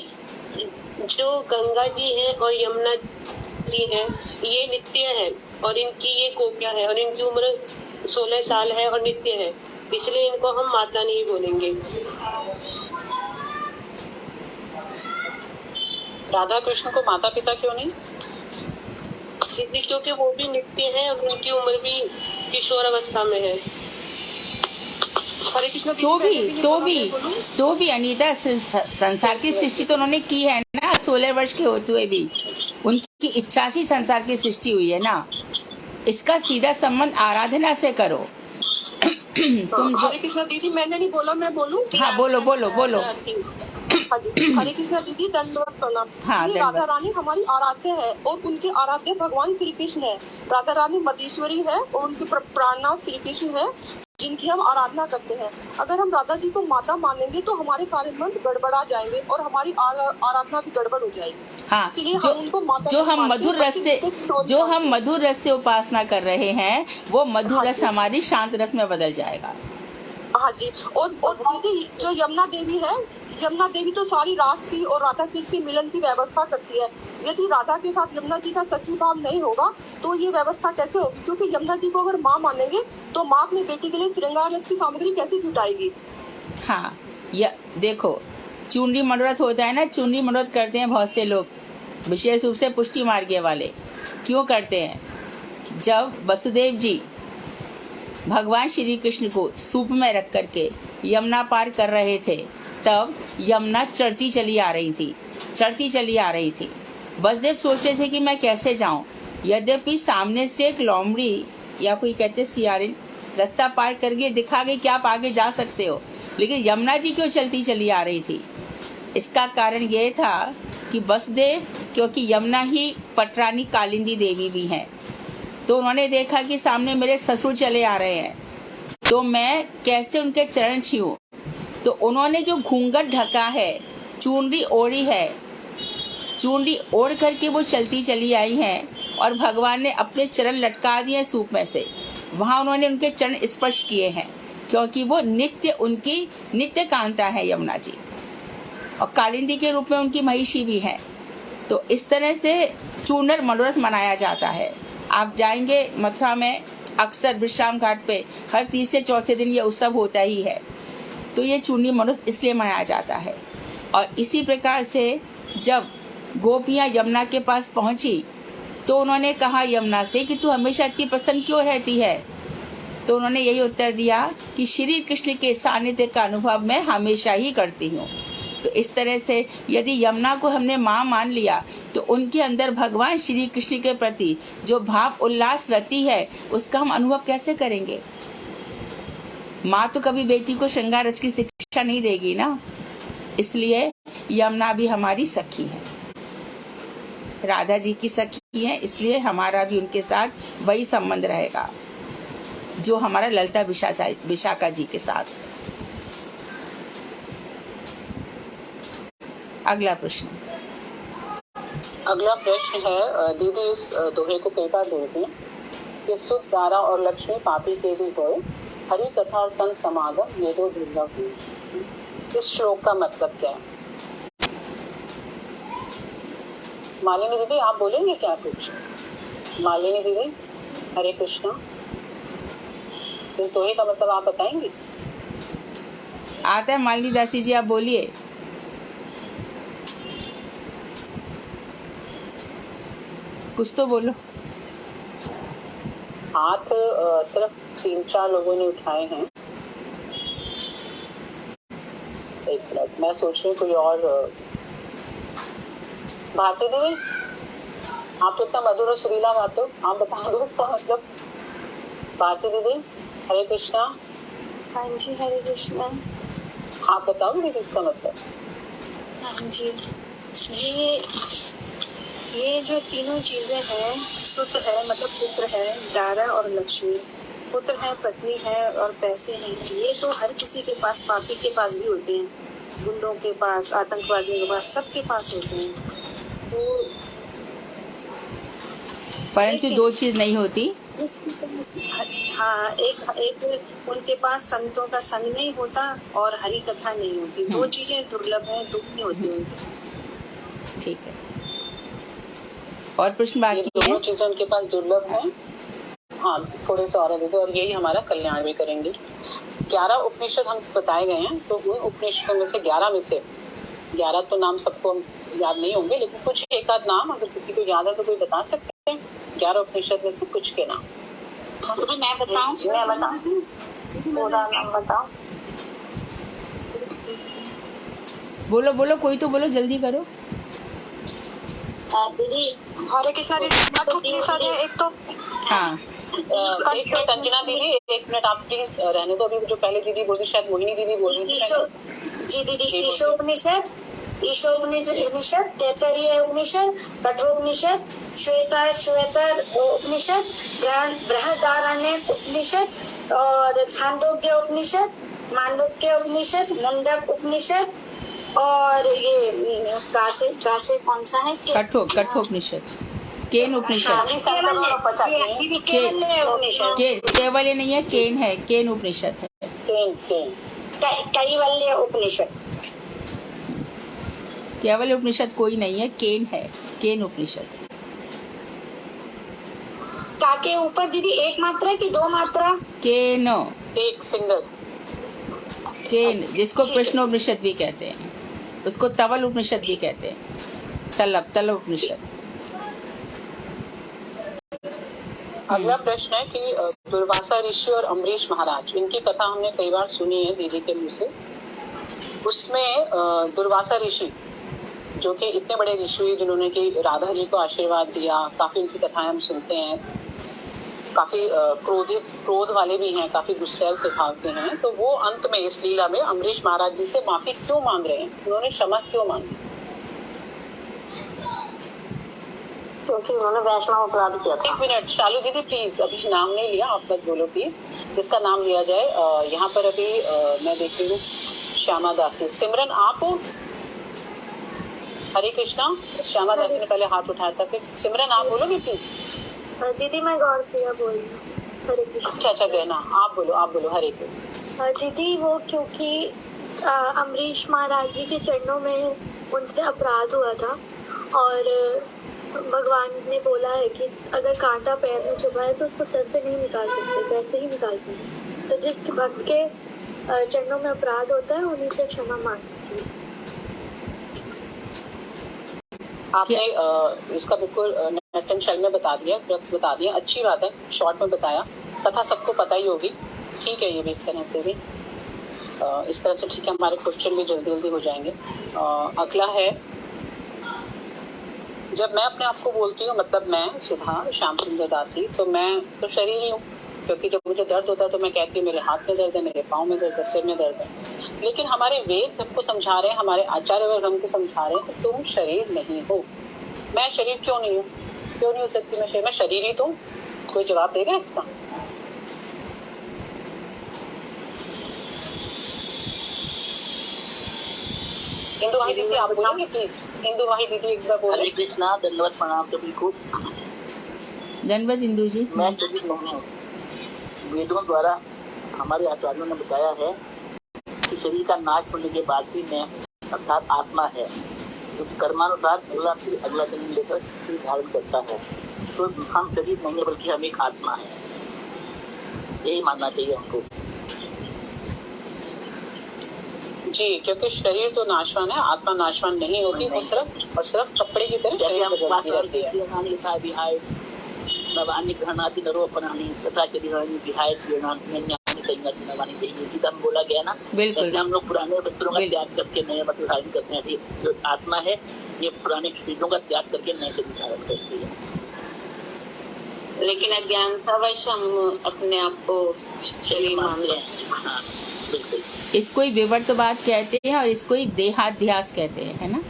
जो गंगा जी है और यमुना जी है, ये नित्य है और इनकी ये कोपिया है और इनकी उम्र 16 साल है और नित्य है, इसलिए इनको हम माता नहीं बोलेंगे। राधा कृष्ण को माता पिता क्यों नहीं? दीदी, क्योंकि वो भी नित्य है और उनकी उम्र भी किशोर अवस्था में है। हरे कृष्ण तो भी अनीता, संसार की सृष्टि तो उन्होंने की है ना, 16 वर्ष के होते हुए भी उनकी इच्छा से संसार की सृष्टि हुई है ना। इसका सीधा संबंध आराधना से करो। तुम हरे कृष्ण दीदी, मैंने नहीं बोला, मैं बोलूं? हाँ, बोलो। हरे कृष्ण दीदी, दंडवत प्रणाम। हाँ, राधा रानी हमारी आराध्य है और उनके आराध्य भगवान श्री कृष्ण है। राधा रानी मदेश्वरी है और उनके प्राणनाथ श्री कृष्ण है, जिनकी हम आराधना करते हैं। अगर हम राधा जी को माता मानेंगे तो हमारे कार्यक्रम गड़बड़ा जाएंगे और हमारी आराधना भी गड़बड़ हो जाएगी। हाँ, जो हम मधुर रस से उपासना कर रहे हैं, वो मधुर रस हमारी शांत रस में बदल जाएगा। हाँ जी। और दीदी, जो यमुना देवी है, यमुना देवी तो सारी रास की और राधा कृष्ण के मिलन की व्यवस्था करती है। यदि राधा के साथ यमुना जी का सखी भाव नहीं होगा तो ये व्यवस्था कैसे होगी? क्योंकि यमुना जी को अगर माँ मानेंगे तो माँ अपनी बेटी के लिए श्रृंगार रस की सामग्री कैसे जुटाएगी? हाँ, देखो, चुनरी मनोरथ होता है ना, चुनरी मनोरथ करते हैं बहुत से लोग, विशेष रूप से पुष्टि मार्ग वाले। क्यों करते हैं? जब वसुदेव जी भगवान श्री कृष्ण को सूप में रख करके यमुना पार कर रहे थे, तब यमुना चढ़ती चली आ रही थी। वसुदेव सोच रहे थे कि मैं कैसे जाऊं। यद्यपि सामने से एक लोमड़ी या कोई कहते सियारिन रास्ता पार करके दिखा गई कि आप आगे जा सकते हो, लेकिन यमुना जी क्यों चलती चली आ रही थी? इसका कारण ये था कि वसुदेव, क्योंकि यमुना ही पटरानी कालिंदी देवी भी हैं, तो उन्होंने देखा कि सामने मेरे ससुर चले आ रहे हैं, तो मैं कैसे उनके चरण छूऊं। तो उन्होंने जो घूंघट ढका है, चुनरी ओढ़ी है, चुनरी ओढ़ करके वो चलती चली आई हैं और भगवान ने अपने चरण लटका दिए सूप में से। वहां उन्होंने उनके चरण स्पर्श किए हैं, क्योंकि वो उनकी नित्य कांता है यमुना जी, और कालिंदी के रूप में उनकी महिषी भी है। तो इस तरह से चूनर मनोरथ मनाया जाता है। आप जाएंगे मथुरा में, अक्सर विश्राम घाट पे हर तीसरे चौथे दिन ये उत्सव होता ही है। तो ये चूनी मनोरथ इसलिए मनाया जाता है। और इसी प्रकार से जब गोपियां यमुना के पास पहुंची तो उन्होंने कहा यमुना से कि तू हमेशा इतनी प्रसन्न क्यों रहती है? तो उन्होंने यही उत्तर दिया कि श्री कृष्ण के सानिध्य का अनुभव मैं हमेशा ही करती हूँ। तो इस तरह से यदि यमुना को हमने माँ मान लिया तो उनके अंदर भगवान श्री कृष्ण के प्रति जो भाव उल्लास रहती है, उसका हम अनुभव कैसे करेंगे? माँ तो कभी बेटी को श्रृंगार रस की शिक्षा नहीं देगी ना। इसलिए यमुना भी हमारी सखी है, राधा जी की सखी है, इसलिए हमारा भी उनके साथ वही संबंध रहेगा जो हमारा ललिता विशाखा जी के साथ। अगला प्रश्न है दीदी, इस दोहे को कई बार बोलते हैं कि सुख दारा और लक्ष्मी पापी के भी होए, हरि कथा और संत समागम ये दो दुर्लभ हुए। इस श्लोक का मतलब क्या है? मालिनी दीदी, आप बोलेंगे क्या कुछ? मालिनी दीदी, हरे कृष्णा, इस दोहे का मतलब आप बताएंगे? आता है मालिनी दासी जी, आप बोलिए। कुछ तो बोलो। हाथ सिर्फ 3-4 लोगों ने उठाए हैं। एक मिनट, मैं सोच रही हूँ कोई और। भारती दीदी, आप तो इतना मधुर और सुरीला गाते हो, आप बता दो इसका मतलब। भारती दीदी, हरे कृष्णा। हाँ जी, हरे कृष्णा। आप बताओ दीदी इसका मतलब। हाँ जी, ये जो तीनों चीजें हैं, सुत है मतलब पुत्र है, दारा और लक्ष्मी। पुत्र है, पत्नी है और पैसे हैं, ये तो हर किसी के पास, पापी के पास भी होते हैं, गुंडों के पास, आतंकवादियों के पास, सबके पास होते हैं। तो परंतु दो चीज नहीं होती। जिसके पास हाँ एक उनके पास संतों का संग नहीं होता और हरि कथा नहीं होती। दो चीजें दुर्लभ हैं, दो नहीं होती उनके पास। ठीक है, और प्रश्न ये बाकी दोनों है? चीजें उनके पास दुर्लभ है। हाँ, थोड़े से और दीदी, और यही हमारा कल्याण भी करेंगे। 11 उपनिषद हम बताए गए हैं, तो उन उपनिषदों में से 11 में से 11 तो नाम सबको याद नहीं होंगे, लेकिन कुछ एक आध नाम अगर किसी को याद है तो कोई बता सकते हैं। 11 उपनिषद में से कुछ के नाम। मैं बताऊं? पूरा नाम बताओ। बोलो बोलो, कोई तो बोलो, जल्दी करो। दीदी हरे कृष्णा दीदी, 8 उपनिषद है एक तो। हाँ, एक मिनट अंजना दीदी, 1 मिनट आप प्लीज रहने दो। अभी जो पहले दीदी बोली, शायद मोहिनी दीदी बोल रही थी। जी दीदी, ईशोपनिषद, तैत्तरीय उपनिषद, कठोपनिषद, श्वेतर उपनिषद, बृहदारण्यक उपनिषद और छांदोग्य उपनिषद, मांडव्य उपनिषद, मुंडक उपनिषद और ये कासे कौन सा है? कठोपनिषद, केन उपनिषद। केवल्य नहीं है, केन है, केन उपनिषद है। कैवल्य उपनिषद। केवल उपनिषद कोई नहीं है, केन है, केन उपनिषद। का के ऊपर दीदी एक मात्रा की 2 मात्रा? केन, एक सिंगल केन, जिसको प्रश्नोपनिषद भी कहते हैं, उसको तवल उपनिषद भी कहते हैं। तलब उपनिषद। अगला प्रश्न है कि दुर्वासा ऋषि और अम्बरीश महाराज, इनकी कथा हमने कई बार सुनी है दीदी के मुंह से। उसमें दुर्वासा ऋषि जो कि इतने बड़े ऋषि हुए जिन्होंने कि राधा जी को आशीर्वाद दिया, काफी उनकी कथाएं हम सुनते हैं, काफी क्रोध वाले भी हैं, काफी गुस्सैल स्वभाव के हैं। तो वो अंत में इस लीला में अम्बरीश महाराज जी से माफी क्यों मांग रहे हैं? उन्होंने क्षमा क्यों मांगी? क्योंकि उन्होंने वैष्णव अपराध किया था। 1 मिनट शालू दीदी प्लीज, अभी नाम नहीं लिया, आप मत बोलो प्लीज, जिसका नाम लिया जाए। यहाँ पर अभी मैं देख रही हूँ श्यामा दासी। सिमरन आप हो? हरे कृष्णा। श्यामा दासी ने पहले हाथ उठाया था, फिर सिमरन आप बोलोगे प्लीज? दीदी मैं गौर किया बोल रही हूँ। हरे कृष्णा। अच्छा गहना आप बोलो हरे कृष्णा। दीदी वो क्योंकि अम्बरीश महाराज जी के चरणों में उनसे अपराध हुआ था और भगवान ने बोला है कि अगर कांटा पैर में चुभा है तो उसको सर से नहीं निकाल सकते, वैसे ही निकालते हैं। तो जिस भक्त के चरणों में अपराध होता है उन्हीं से क्षमा मांगनी चाहिए। आपने इसका बिल्कुल नेट एंड शेल में बता दिया, क्रक्स बता दिया, अच्छी बात है, शॉर्ट में बताया, कथा सबको पता ही होगी। ठीक है, ये भी इस तरह से भी इस तरह से ठीक है, हमारे क्वेश्चन भी जल्दी हो जाएंगे। अगला है, जब मैं अपने आप को बोलती हूँ, मतलब मैं सुधा श्याम सुंदर दासी, तो मैं तो शरीर ही हूँ, क्योंकि जब मुझे दर्द होता है तो मैं कहती हूँ मेरे हाथ में दर्द है, मेरे पाँव में दर्द है, सिर में दर्द है। लेकिन हमारे वेद सबको समझा रहे हैं, हमारे आचार्य वर्ग हमको समझा रहे हैं कि तुम शरीर नहीं हो। मैं शरीर क्यों नहीं हूँ? क्यों नहीं हो सकती मैं शरीर ही तो। कोई जवाब देगा इसका? इंदु वाही दीदी आप बोलेंगे प्लीज? इंदु वाही दीदी एक बार बोले। हरे कृष्णा, दंडवत प्रणाम सभी को। धन्यवाद इंदु जी। मैं शरीर नहीं हूँ। वेदों द्वारा हमारे आचार्यों ने बताया है कि शरीर का नाश होने के बाद भी मैं अर्थात आत्मा है, जो कर्मानुसार अगला जन्म लेकर शरीर धारण करता है। तो हम शरीर नहीं है बल्कि हम एक आत्मा है, यही मानना चाहिए हमको। जी, क्योंकि शरीर तो नाशवान है, आत्मा नाशवान नहीं होती, वो सिर्फ कपड़े की तरह शरीर बदलती रहती है। नवानी ग्रहणाति नरोपनानी तथा शरीरानी विहाय ग्रहणानि नवानी चाहिए, हम बोला गया ना। बिल्कुल, हम लोग पुराने वस्त्रों का त्याग करके नए वस्त्र धारण करते हैं। जो आत्मा है ये पुराने शरीरों का त्याग करके नए शरीर धारण करती है। लेकिन अज्ञानतावश हम अपने आप को शरीर मानते हैं। हाँ बिल्कुल, इसको ही विवर्तवाद कहते हैं और इसको ही देहाध्यास कहते हैं, है ना।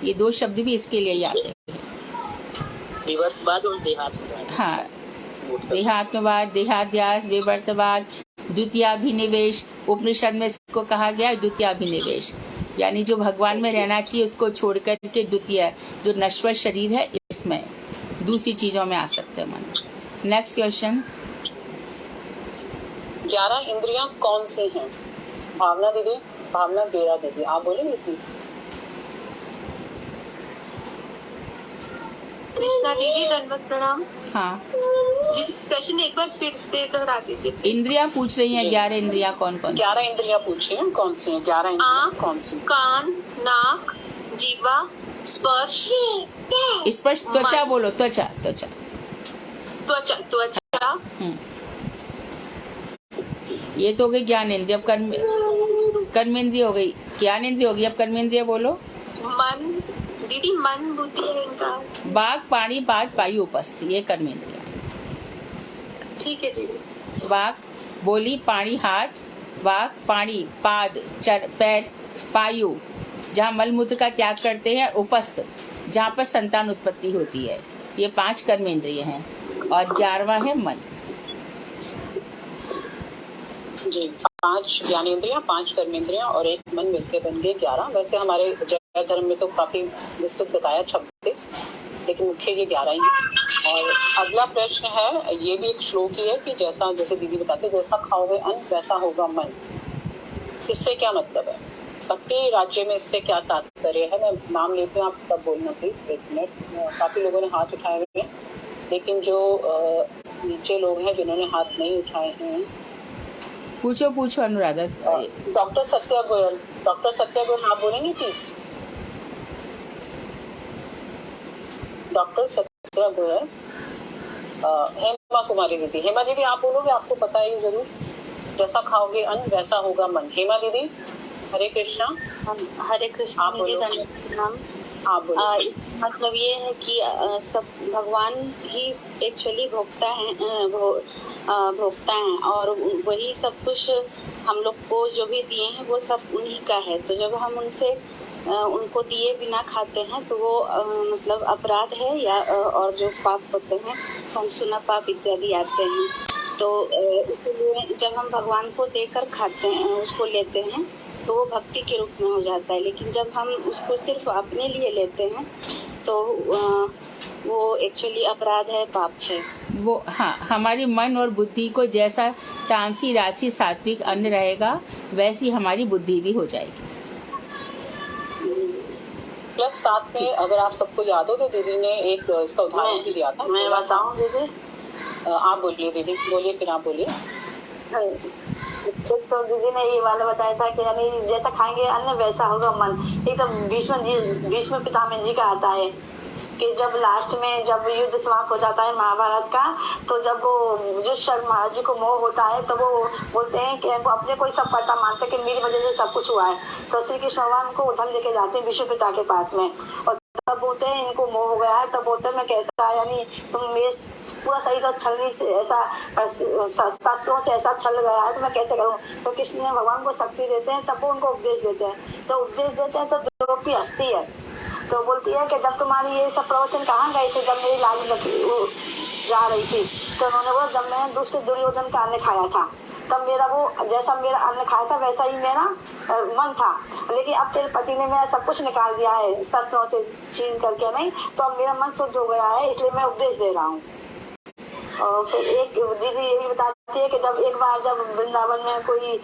ये दो शब्द भी इसके लिए ही आते हैं, विवर्तवाद और देहात्मवाद। हाँ, देहात्मवाद, देहाध्यास, विवर्तवाद, द्वितीयाभिनिवेश। उपनिषद में इसको कहा गया है द्वितीयाभिनिवेश, यानी जो भगवान में रहना चाहिए उसको छोड़ करके द्वितीय जो नश्वर शरीर है इसमें दूसरी चीजों में आ सकते हैं मन। Next question. 11 इंद्रियां कौन सी हैं? भावना दीदी, भावना गेरा दीदी, आप बोलेंगे प्लीज। कृष्णा दीदी दंडवत प्रणाम। हाँ, जी प्रश्न एक बार फिर से दोहरा दीजिए। इंद्रियां पूछ रही हैं, 11 इंद्रियां कौन कौन सी? 11 इंद्रियां पूछी हैं, कौन सी हैं 11 इंद्रियां आँख, कौन सी? कान, नाक, जीवा, स्पर्श, स्पर्श, त्वचा बोलो, त्वचा त्वचा। त्वचा त्वचा, ये तो हो गई ज्ञानेंद्रिय। अब कर्मेंद्रिय हो गई, ज्ञानेंद्रिय हो गई, अब कर्मेंद्रिय बोलो। मन दीदी, मन बुद्धि अहंकार। बाघ, पाणी, पाद, पायु, उपस्थ, ये कर्मेंद्रिय। ठीक है दीदी। बाघ, बोली, पाणी, हाथ, वाक, पाणी, पाद, पैर, पायु जहाँ मलमूत्र का त्याग करते हैं, उपस्थ जहाँ पर संतान उत्पत्ति होती है। ये 5 कर्मेंद्रिय हैं और 11वां है मन। जी, 5 ज्ञानेंद्रियां, 5 कर्मेंद्रियां और 1 मन मिलके बन गए 11। वैसे हमारे जैन धर्म में तो काफी विस्तृत बताया 26, लेकिन मुख्य ये 11 ही है। और अगला प्रश्न है, ये भी एक श्लोक ही है कि जैसे दीदी बताते, जैसा खाओगे अन्न वैसा होगा मन। इससे क्या मतलब है? भक्ति राज्य में इससे क्या तात्पर्य है? मैं नाम लेती हूँ, आप तब बोलना प्लीज। 1 मिनट। काफी लोगों ने हाथ उठाए हुए हैं, लेकिन जो नीचे लोग हैं जिन्होंने हाथ नहीं उठाए हैं, पूछो अनुराधा। डॉक्टर सत्या गोयल, आप बोलेंगे प्लीज। डॉक्टर सत्या गोयल, हेमा कुमारी दीदी, हेमा दीदी आप बोलोगे? आपको पता है जरूर, जैसा खाओगे अन्न वैसा होगा मन। हेमा दीदी, हरे कृष्णा। हरे कृष्णा। आप बोलो। आप बोलो। मतलब ये है कि सब भगवान ही एक्चुअली भोक्ता हैं और वही सब कुछ हम लोग को जो भी दिए हैं वो सब उन्हीं का है। तो जब हम उनसे उनको दिए बिना खाते हैं तो वो मतलब अपराध है, या और जो पाप होते हैं हमसुना पाप इत्यादि आते हैं। तो इसलिए जब हम भगवान को देकर खाते हैं, उसको लेते हैं, तो वो भक्ति के रूप में हो जाता है। लेकिन जब हम उसको सिर्फ अपने लिए लेते हैं तो वो एक्चुअली अपराध है, पाप है वो। हाँ, हमारे मन और बुद्धि को जैसा तामसी राशि सात्विक अन्न रहेगा वैसी हमारी बुद्धि भी हो जाएगी। प्लस साथ में अगर आप सबको याद हो तो दीदी ने एक इसका उदाहरण भी दिया था। मैं बताऊं दीदी? आप बोलिए दीदी, बोलिए, फिर आप बोलिए। तो दीदी ने ये वाला बताया था कि यानी जैसा खाएंगे अन्न वैसा होगा मन। एक तो भीष्म पितामह जी का आता है कि जब लास्ट में जब युद्ध समाप्त हो जाता है महाभारत का, तो जब वो युधिष्ठिर महाराज जी को मोह होता है तो वो बोलते हैं कि वो अपने को ही सब पता मानते हैं कि मेरी वजह से सब कुछ हुआ है। तो श्री कृष्ण भगवान को उधम लेके जाते हैं विष्णु पिता के पास में, और तब बोलते हैं इनको मोह हो गया है। तब बोलते हैं मैं कैसा, यानी तुम मेरे पूरा सही तो छल नहीं, ऐसा शास्त्रों से ऐसा छल गया है तो मैं कैसे करूँ? तो कृष्ण ने भगवान को शक्ति देते हैं, तब वो उनको उपदेश देते हैं। तो उपदेश देते हैं तो द्रौपदी हंसती है, तो बोलती है कि जब तुम्हारी ये सब प्रवचन कहाँ गए थे, जब मेरी लाली जा रही थी, तो उन्होंने बोला जब मैंने दुष्ट दुर्योधन का अन्न खाया था, तब मेरा वो जैसा मेरा अन्न खाया था वैसा ही मेरा मन था। लेकिन अब तेरे पति ने मेरा सब कुछ निकाल दिया है, शस्त्रों से छीन करके नहीं, तो अब मेरा मन शुद्ध हो गया है, इसलिए मैं उपदेश दे रहा हूँ। और फिर एक दीदी ये भी बताती है कि जब एक बार जब वृंदावन में कोई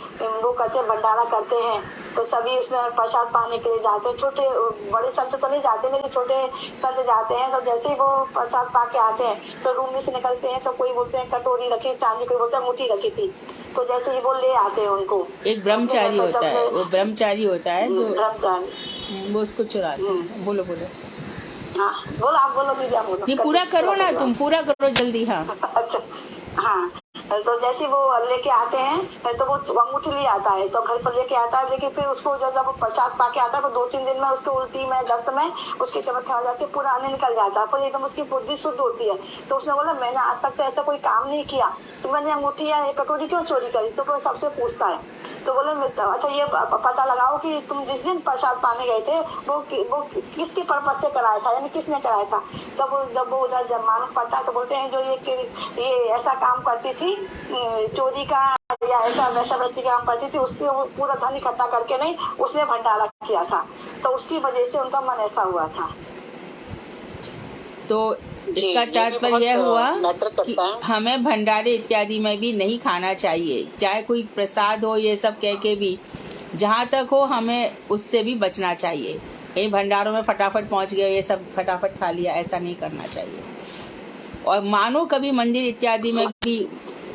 वो करते भंडारा करते हैं, तो सभी उसमें प्रसाद पाने के लिए जाते हैं। छोटे बड़े संत तो नहीं जाते, लेकिन छोटे संत जाते हैं। तो जैसे ही वो प्रसाद पा के आते हैं तो रूम में से निकलते हैं, तो कोई बोलते हैं कटोरी रखी चांदी, कोई बोलते हैं मुट्ठी रखी थी। तो जैसे ही वो ले आते हैं उनको, एक ब्रह्मचारी होता है, वो ब्रह्मचारी होता है जो ब्रह्मचारी, वो उसको चुराते हैं। बोलो हाँ बोलो, आप बोलो दीदी, आप बोलो। जी पूरा करो ना, तुम पूरा करो जल्दी। हाँ अच्छा, हाँ। तो जैसे वो लेके आते हैं तो वो अंगूठी ले आता है, तो घर पर लेके आता है, लेकिन फिर उसको जब प्रसाद पाके आता है तो 2-3 दिन में उसकी उल्टी में दस्त में उसकी तबीयत खराब हो जाती है, पूरा अन्न निकल जाता है, फिर एकदम उसकी बुद्धि शुद्ध होती है। तो उसने बोला मैंने आज तक तो ऐसा कोई काम नहीं किया, तो मैंने अंगूठी या कटोरी क्यों चोरी करी? तो वो सबसे पूछता है, तो बोले अच्छा ये पता लगाओ कि तुम जिस दिन प्रसाद पाने गए थे वो किसके पर्पज से कराया था, यानी किसने कराया था। तब जब वो उधर जब मालूम पड़ता है तो बोलते हैं जो ये ऐसा काम करती थी, चोरी का या ऐसा वैश्यवृत्ति का काम करती थी, उससे वो पूरा धन इकट्ठा करके नहीं, उसने भंडारा किया था, तो उसकी वजह से उनका मन ऐसा हुआ था। तो इसका तात्पर्य यह हुआ कि हमें भंडारे इत्यादि में भी नहीं खाना चाहिए, चाहे कोई प्रसाद हो, ये सब कह के भी जहाँ तक हो हमें उससे भी बचना चाहिए। कहीं भंडारों में फटाफट पहुँच गए, ये सब फटाफट खा लिया, ऐसा नहीं करना चाहिए। और मानो कभी मंदिर इत्यादि में भी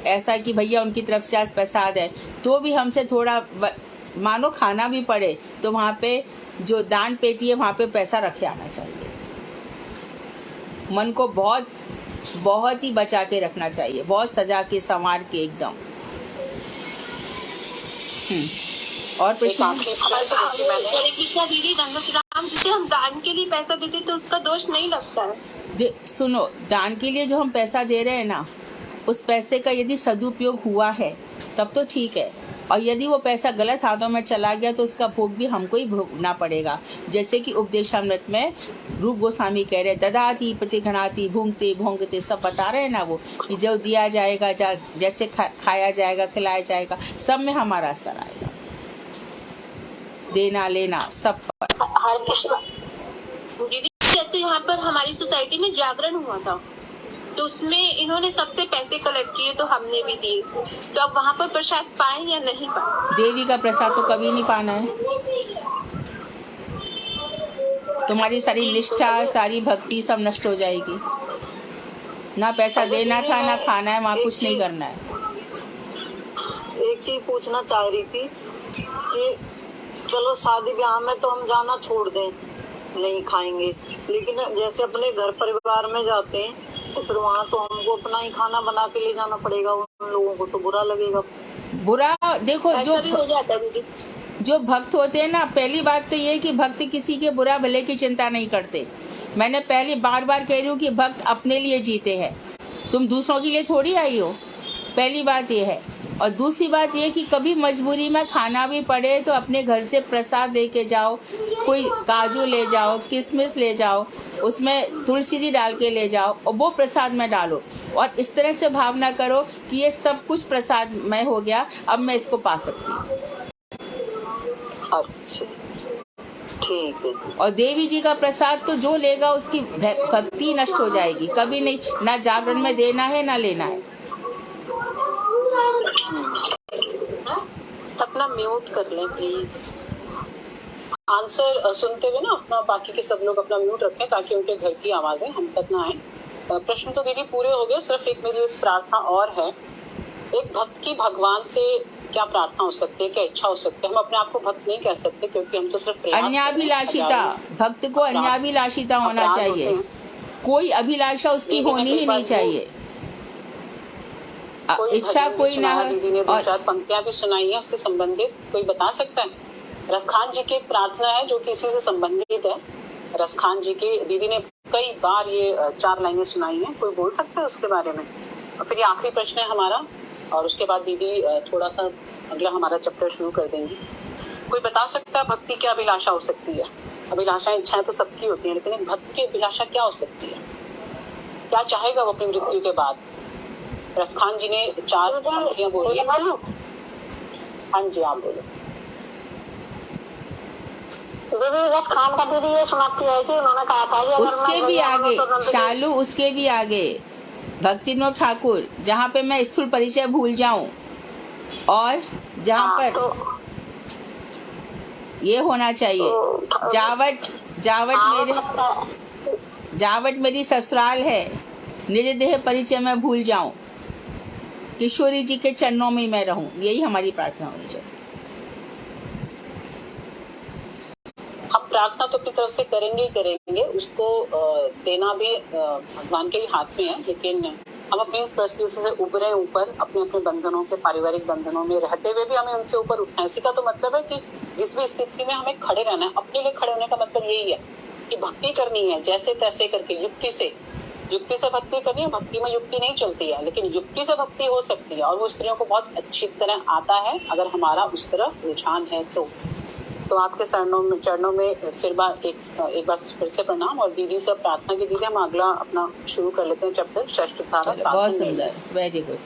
ऐसा कि भैया उनकी तरफ से आज प्रसाद है, तो भी हमसे थोड़ा मानो खाना भी पड़े तो वहाँ पे जो दान पेटी है वहाँ पे पैसा रखे आना चाहिए। मन को बहुत बहुत ही बचा के रखना चाहिए, बहुत सजा के संवार के एकदम। और प्रश्न दीदी दंडोत जैसे हम दान के लिए पैसा देते तो उसका दोष नहीं लगता है। सुनो, दान के लिए जो हम पैसा दे रहे हैं ना, उस पैसे का यदि सदुपयोग हुआ है तब तो ठीक है, और यदि वो पैसा गलत हाथों में चला गया तो उसका भोग भी हमको ही भोगना पड़ेगा। जैसे कि उपदेशामृत में रूप गोस्वामी कह रहे, ददाती प्रतिघनाती भूंगते भोंगते, सब बता रहे हैं ना वो कि जो दिया जाएगा, जैसे खाया जाएगा, खिलाया जाएगा, सब में हमारा असर आएगा। देना लेना सब पर। दीदी जैसे यहाँ पर हमारी सोसाइटी में जागरण हुआ था, तो उसमें इन्होंने सबसे पैसे कलेक्ट किए तो हमने भी दिए, तो अब वहाँ पर प्रसाद पाए या नहीं पाए? देवी का प्रसाद तो कभी नहीं पाना है। तुम्हारी सारी निष्ठा, सारी भक्ति सब नष्ट हो जाएगी। ना पैसा देना था, ना खाना है, वहाँ कुछ नहीं करना है। एक चीज पूछना चाह रही थी कि चलो शादी ब्याह में तो हम जाना छोड़ दें, नहीं खाएंगे, लेकिन जैसे अपने घर परिवार में जाते हैं तो फिर वहाँ तो हमको अपना ही खाना बना के ले जाना पड़ेगा, उन लोगों को तो बुरा लगेगा। बुरा देखो, जो भक्त होते हैं ना, पहली बात तो ये कि भक्त किसी के बुरा भले की चिंता नहीं करते। मैंने पहले बार बार कह रही हूँ कि भक्त अपने लिए जीते हैं, तुम दूसरों के लिए थोड़ी आई हो, पहली बात ये है। और दूसरी बात ये कि कभी मजबूरी में खाना भी पड़े तो अपने घर से प्रसाद लेके जाओ, कोई काजू ले जाओ, किशमिश ले जाओ, उसमें तुलसी जी डाल के ले जाओ और वो प्रसाद में डालो, और इस तरह से भावना करो कि ये सब कुछ प्रसाद में हो गया, अब मैं इसको पा सकती हूँ। अच्छा, ठीक है। और देवी जी का प्रसाद तो जो लेगा उसकी भक्ति नष्ट हो जाएगी, कभी नहीं, ना जागरण में देना है ना लेना है। अपना म्यूट कर लें प्लीज। आंसर सुनते हुए ना अपना, बाकी के सब लोग अपना म्यूट रखें ताकि उनके घर की आवाजें हम तक ना आए। प्रश्न तो दीदी पूरे हो गए, सिर्फ एक मेरी प्रार्थना और है। एक भक्त की भगवान से क्या प्रार्थना हो सकती है, क्या इच्छा हो सकती है? हम अपने आप को भक्त नहीं कह सकते क्योंकि हम तो सिर्फ अन्याभिलाषिता, भक्त को अन्याभिलाषिता होना चाहिए, कोई अभिलाषा उसकी होनी ही नहीं चाहिए। इच्छा कोई ना हो। दीदी ने 2-4 पंक्तियां भी सुनाई है उससे संबंधित, कोई बता सकता है? रसखान जी की एक प्रार्थना है जो कि इसी से संबंधित है। रसखान जी की दीदी ने कई बार ये 4 लाइनें सुनाई हैं, कोई बोल सकता है उसके बारे में? और फिर ये आखिरी प्रश्न है हमारा, और उसके बाद दीदी थोड़ा सा अगला हमारा चैप्टर शुरू कर देंगी। कोई बता सकता है भक्ति क्या अभिलाषा हो सकती है? अभिलाषा इच्छाएं तो सबकी होती है, लेकिन एक भक्त की अभिलाषा क्या हो सकती है? क्या चाहेगा वो अपनी मृत्यु के बाद? रसखान जी ने 4 पंक्तियां बोली है। हाँ जी, आप बोलो। खान का दीदी ये सुनाती है कि उन्होंने कहा था कि उसके भी आगे शालू, उसके भी आगे भक्तिनोद ठाकुर, जहाँ पे मैं स्थूल परिचय भूल जाऊं और जहाँ पर ये होना चाहिए, जावट मेरी ससुराल है, निज देह परिचय में भूल जाऊं, किशोरी जी के चरणों में मैं रहूं, यही हमारी प्रार्थना होनी चाहिए। हम प्रार्थना तो अपनी तरफ से करेंगे ही करेंगे, उसको देना भी भगवान के ही हाथ में है, लेकिन हम अपनी परिस्थितियों से उभरे ऊपर, अपने अपने बंधनों के, पारिवारिक बंधनों में रहते हुए भी हमें उनसे ऊपर उठना है। इसी का तो मतलब है कि जिस भी स्थिति में हमें खड़े रहना है, अपने लिए खड़े होने का मतलब यही है कि भक्ति करनी है जैसे तैसे करके, युक्ति से भक्ति करनी है। भक्ति में युक्ति नहीं चलती है, लेकिन युक्ति से भक्ति हो सकती है, और वो स्त्रियों को बहुत अच्छी तरह आता है अगर हमारा उस तरफ रुझान है तो आपके चरणों में फिर एक बार फिर से प्रणाम, और दीदी से प्रार्थना की। दीदी हम अगला अपना शुरू कर लेते हैं चैप्टर षष्ठ धारा। बहुत सुंदर, वेरी गुड।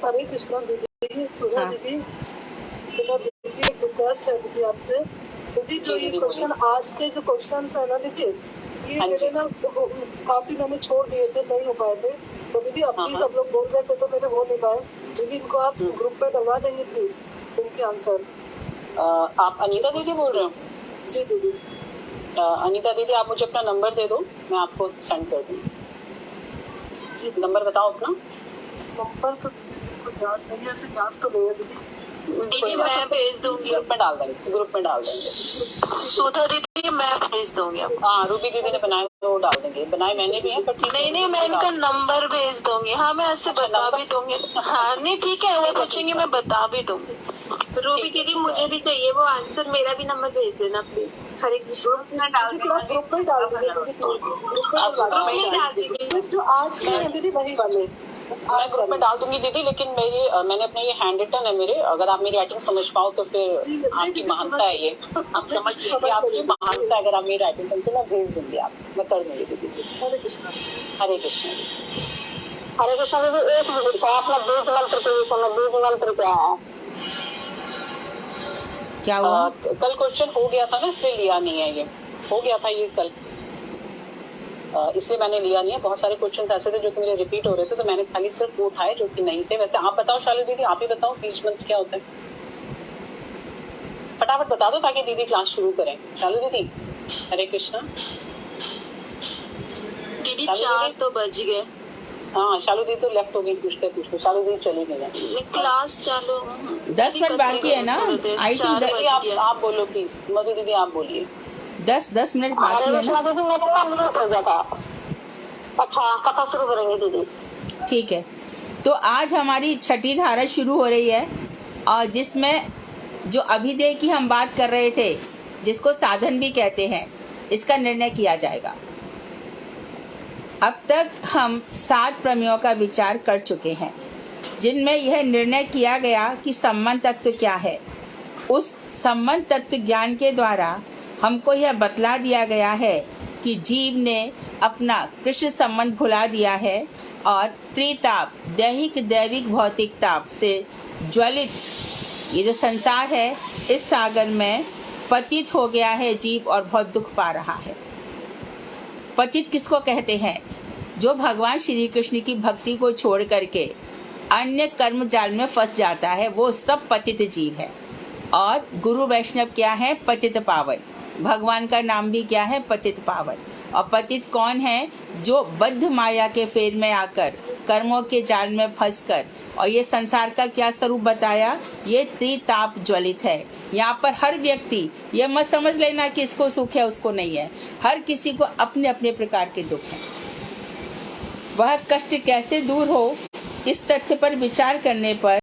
हरे कृष्णा दीदी, सुधा दीदी, रिक्वेस्ट है दीदी आपसे। दीदी जो ये क्वेश्चन, आज के जो क्वेश्चन है ना दीदी, ये हाँ जी। मेरे ना काफी मैंने छोड़ दिए थे, नहीं हो पाए थे, तो दीदी अब भी सब लोग बोल रहे थे तो मैंने हो नहीं पाए। दीदी इनको आप ग्रुप पे डलवा देंगे प्लीज, इनके आंसर। आप अनीता दीदी बोल रहे हो? जी दीदी। अनीता दीदी आप मुझे अपना नंबर दे दो, मैं आपको सेंड कर दूँ। नंबर बताओ अपना। नंबर तो याद नहीं है, ऐसे याद तो नहीं है दीदी। दीदी मैं भेज दूंगी, ग्रुप में डाल देंगे, ग्रुप में डाल देंगे। सुधा दीदी मैं भेज दूंगी आपको। हाँ रूबी दीदी ने बनाए तो वो डाल देंगे, बनाए मैंने भी है पर ठीक है। नहीं मैं इनका नंबर भेज दूंगी। हाँ मैं ऐसे बता भी दूंगी। हाँ नहीं ठीक है, वो पूछेंगे मैं बता भी दूंगी। रूबी दीदी मुझे भी चाहिए वो आंसर, मेरा भी नंबर भेज देना प्लीज। हरे कृष्ण डाल ग्रुप में डाल देंगे दीदी, डाल दीजिए। जो आज के हैं दीदी वही वाले मैं ग्रुप में डाल दूंगी दीदी, लेकिन मैंने अपने ये हैंड रिटन है मेरे, अगर आप मेरी राइटिंग समझ पाओ तो फिर आपकी महानता है ये, आप समझ लीजिए आपकी महानता है। अगर आप मेरी राइटिंग समझो मैं भेज दूंगी, आप मैं कर दूंगी दीदी। हरे कृष्ण। हरे कृष्ण। हरे कृष्ण दीदी, एक मिनट आपने बीज मंत्र के समय बीज मंत्र क्या है? क्या हुआ? कल क्वेश्चन हो गया था ना, इसलिए लिया नहीं है, ये हो गया था ये कल, इसलिए मैंने लिया नहीं है। बहुत सारे क्वेश्चन ऐसे थे जो कि मेरे रिपीट हो रहे थे, तो मैंने खाली सिर्फ वो उठाए जो कि नहीं थे। वैसे आप बताओ शालू दीदी, आप ही बताओ बीज मंत्र क्या होता है, फटाफट बता दो ताकि दीदी क्लास शुरू करें। शालू दीदी। हरे कृष्णा। दीदी 4 तो बज गए। हाँ शालू दीदी तो लेफ्ट हो गई पूछते पूछते, शालू दीदी चली गई। क्लास चालू 10 मिनट बाकी है ना, आई थिंक। आप बोलो प्लीज, मधु दीदी आप बोलिए। 10 मिनट बाकी है ना। हो गया था। अच्छा कथा शुरू करेंगे दीदी। ठीक है, तो आज हमारी छठी धारा शुरू हो रही है, और जिसमें जो अभिधेय की हम बात कर रहे थे, जिसको साधन भी कहते हैं, इसका निर्णय किया जाएगा। अब तक हम 7 प्रमेयों का विचार कर चुके हैं, जिनमें यह निर्णय किया गया कि संबंध तत्व क्या है। उस संबंध तत्व ज्ञान के द्वारा हमको यह बतला दिया गया है कि जीव ने अपना कृष्ण संबंध भुला दिया है और त्रिताप, दैहिक दैविक भौतिक ताप से ज्वलित ये जो संसार है, इस सागर में पतित हो गया है जीव और बहुत दुख पा रहा है। पतित किसको कहते हैं? जो भगवान श्री कृष्ण की भक्ति को छोड़ करके अन्य कर्म जाल में फंस जाता है, वो सब पतित जीव है। और गुरु वैष्णव क्या है? पतित पावन। भगवान का नाम भी क्या है? पतित पावन। और पतित कौन है? जो बद्ध माया के फेर में आकर कर्मों के जाल में फंसकर, और ये संसार का क्या स्वरूप बताया? ये त्रिताप ज्वलित है। यहाँ पर हर व्यक्ति ये मत समझ लेना कि इसको सुख है उसको नहीं है, हर किसी को अपने अपने प्रकार के दुख है। वह कष्ट कैसे दूर हो, इस तथ्य पर विचार करने पर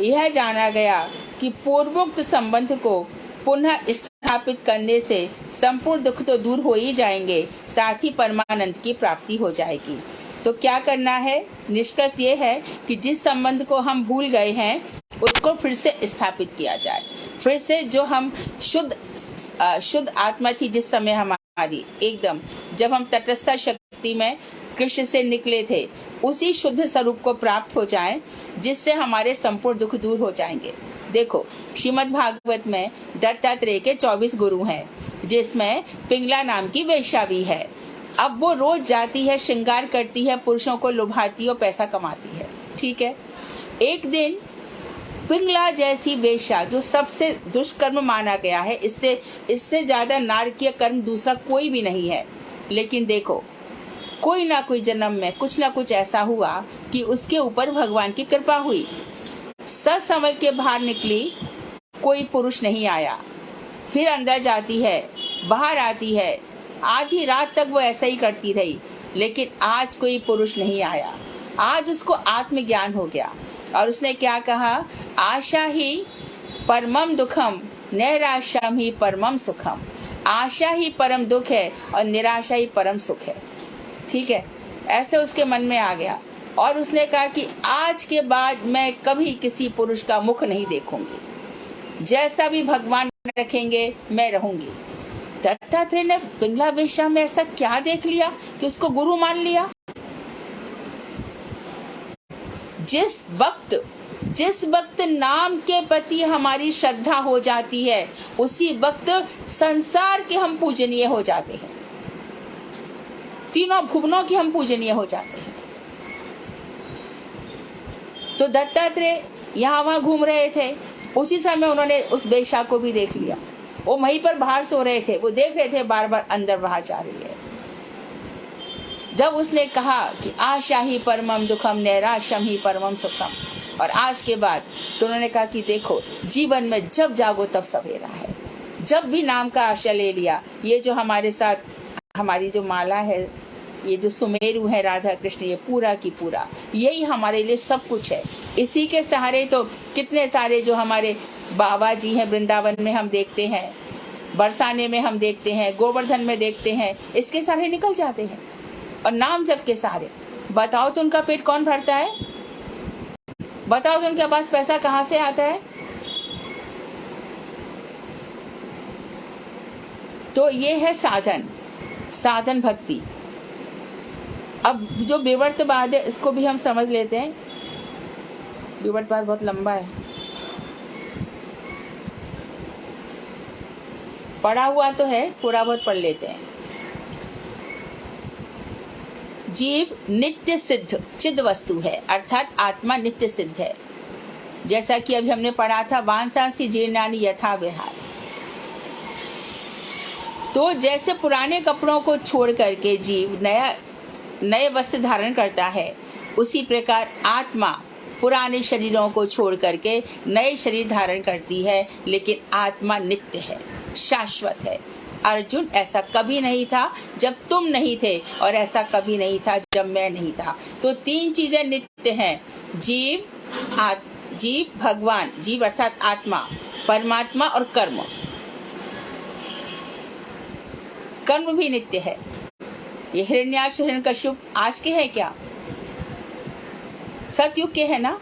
यह जाना गया कि पूर्वोक्त संबंध को पुनः स्थापित करने से संपूर्ण दुख तो दूर हो ही जाएंगे, साथ ही परमानंद की प्राप्ति हो जाएगी। तो क्या करना है? निष्कर्ष ये है कि जिस संबंध को हम भूल गए हैं उसको फिर से स्थापित किया जाए। फिर से जो हम शुद्ध आत्मा थी जिस समय हमारी, एकदम जब हम तटस्थ शक्ति में कृष्ण से निकले थे, उसी शुद्ध स्वरूप को प्राप्त हो जाए, जिससे हमारे संपूर्ण दुख दूर हो जाएंगे। देखो, श्रीमद् भागवत में दत्तात्रेय के 24 गुरु हैं, जिसमें पिंगला नाम की वेश्या भी है। अब वो रोज जाती है, श्रृंगार करती है, पुरुषों को लुभाती और पैसा कमाती है। ठीक है, एक दिन पिंगला जैसी वेश्या, जो सबसे दुष्कर्म माना गया है, इससे ज्यादा नारकीय कर्म दूसरा कोई भी नहीं है, लेकिन देखो कोई ना कोई जन्म में कुछ ना कुछ ऐसा हुआ कि उसके ऊपर भगवान की कृपा हुई। सच संभल के बाहर निकली, कोई पुरुष नहीं आया। फिर अंदर जाती है, बाहर आती है, आधी रात तक वो ऐसा ही करती रही, लेकिन आज कोई पुरुष नहीं आया। आज उसको आत्मज्ञान हो गया और उसने क्या कहा? आशा ही परमम दुखम, नैराश्याम ही परमम सुखम। आशा ही परम दुख है और निराशा ही परम सुख है। ठीक है, ऐसे उसके मन में आ गया और उसने कहा कि आज के बाद मैं कभी किसी पुरुष का मुख नहीं देखूंगी, जैसा भी भगवान रखेंगे मैं रहूंगी। दत्तात्रेय ने पिंगला वेश्या में ऐसा क्या देख लिया कि उसको गुरु मान लिया? जिस वक्त नाम के प्रति हमारी श्रद्धा हो जाती है, उसी वक्त संसार के हम पूजनीय हो जाते हैं। तीनों भुवनों की हम पूजनीय हो जाते हैं। तो दत्तात्रेय यहाँ वहां घूम रहे थे, उसी समय उन्होंने उस बेशा को भी देख लिया। वो वहीं पर बाहर सो रहे थे, वो देख रहे थे बार बार अंदर बाहर जा रही है। जब उसने कहा कि आशा ही परमम दुखम नैराश्यम ही परमम सुखम, और आज के बाद तो उन्होंने कहा कि देखो, जीवन में जब जागो तब सवेरा है। जब भी नाम का आशा ले लिया, ये जो हमारे साथ हमारी जो माला है, ये जो सुमेरु है राधा कृष्ण, ये पूरा की पूरा यही हमारे लिए सब कुछ है। इसी के सहारे तो कितने सारे जो हमारे बाबा जी हैं वृंदावन में हम देखते हैं, बरसाने में हम देखते हैं, गोवर्धन में देखते हैं, इसके सहारे निकल जाते हैं। और नाम जप के सहारे, बताओ तो उनका पेट कौन भरता है? बताओ तो उनके पास पैसा कहाँ से आता है? तो ये है साधन, साधन भक्ति। अब जो विवर्तवाद है इसको भी हम समझ लेते हैं। विवर्तवाद बहुत लंबा है, पढ़ा हुआ तो है, थोड़ा बहुत पढ़ लेते हैं। जीव नित्य सिद्ध चिद वस्तु है, अर्थात आत्मा नित्य सिद्ध है। जैसा कि अभी हमने पढ़ा था, वांसांसी जीर्णानि यथा विहार। तो जैसे पुराने कपड़ों को छोड़ करके जीव नए वस्त्र धारण करता है, उसी प्रकार आत्मा पुराने शरीरों को छोड़ करके नए शरीर धारण करती है। लेकिन आत्मा नित्य है, शाश्वत है। अर्जुन, ऐसा कभी नहीं था जब तुम नहीं थे, और ऐसा कभी नहीं था जब मैं नहीं था। तो तीन चीजें नित्य हैं, जीव भगवान, जीव अर्थात आत्मा, परमात्मा और कर्म। कर्म भी नित्य है। ये हिरण्याक्ष हिरण्यकश्यप आज के हैं क्या? सतयुग के हैं ना?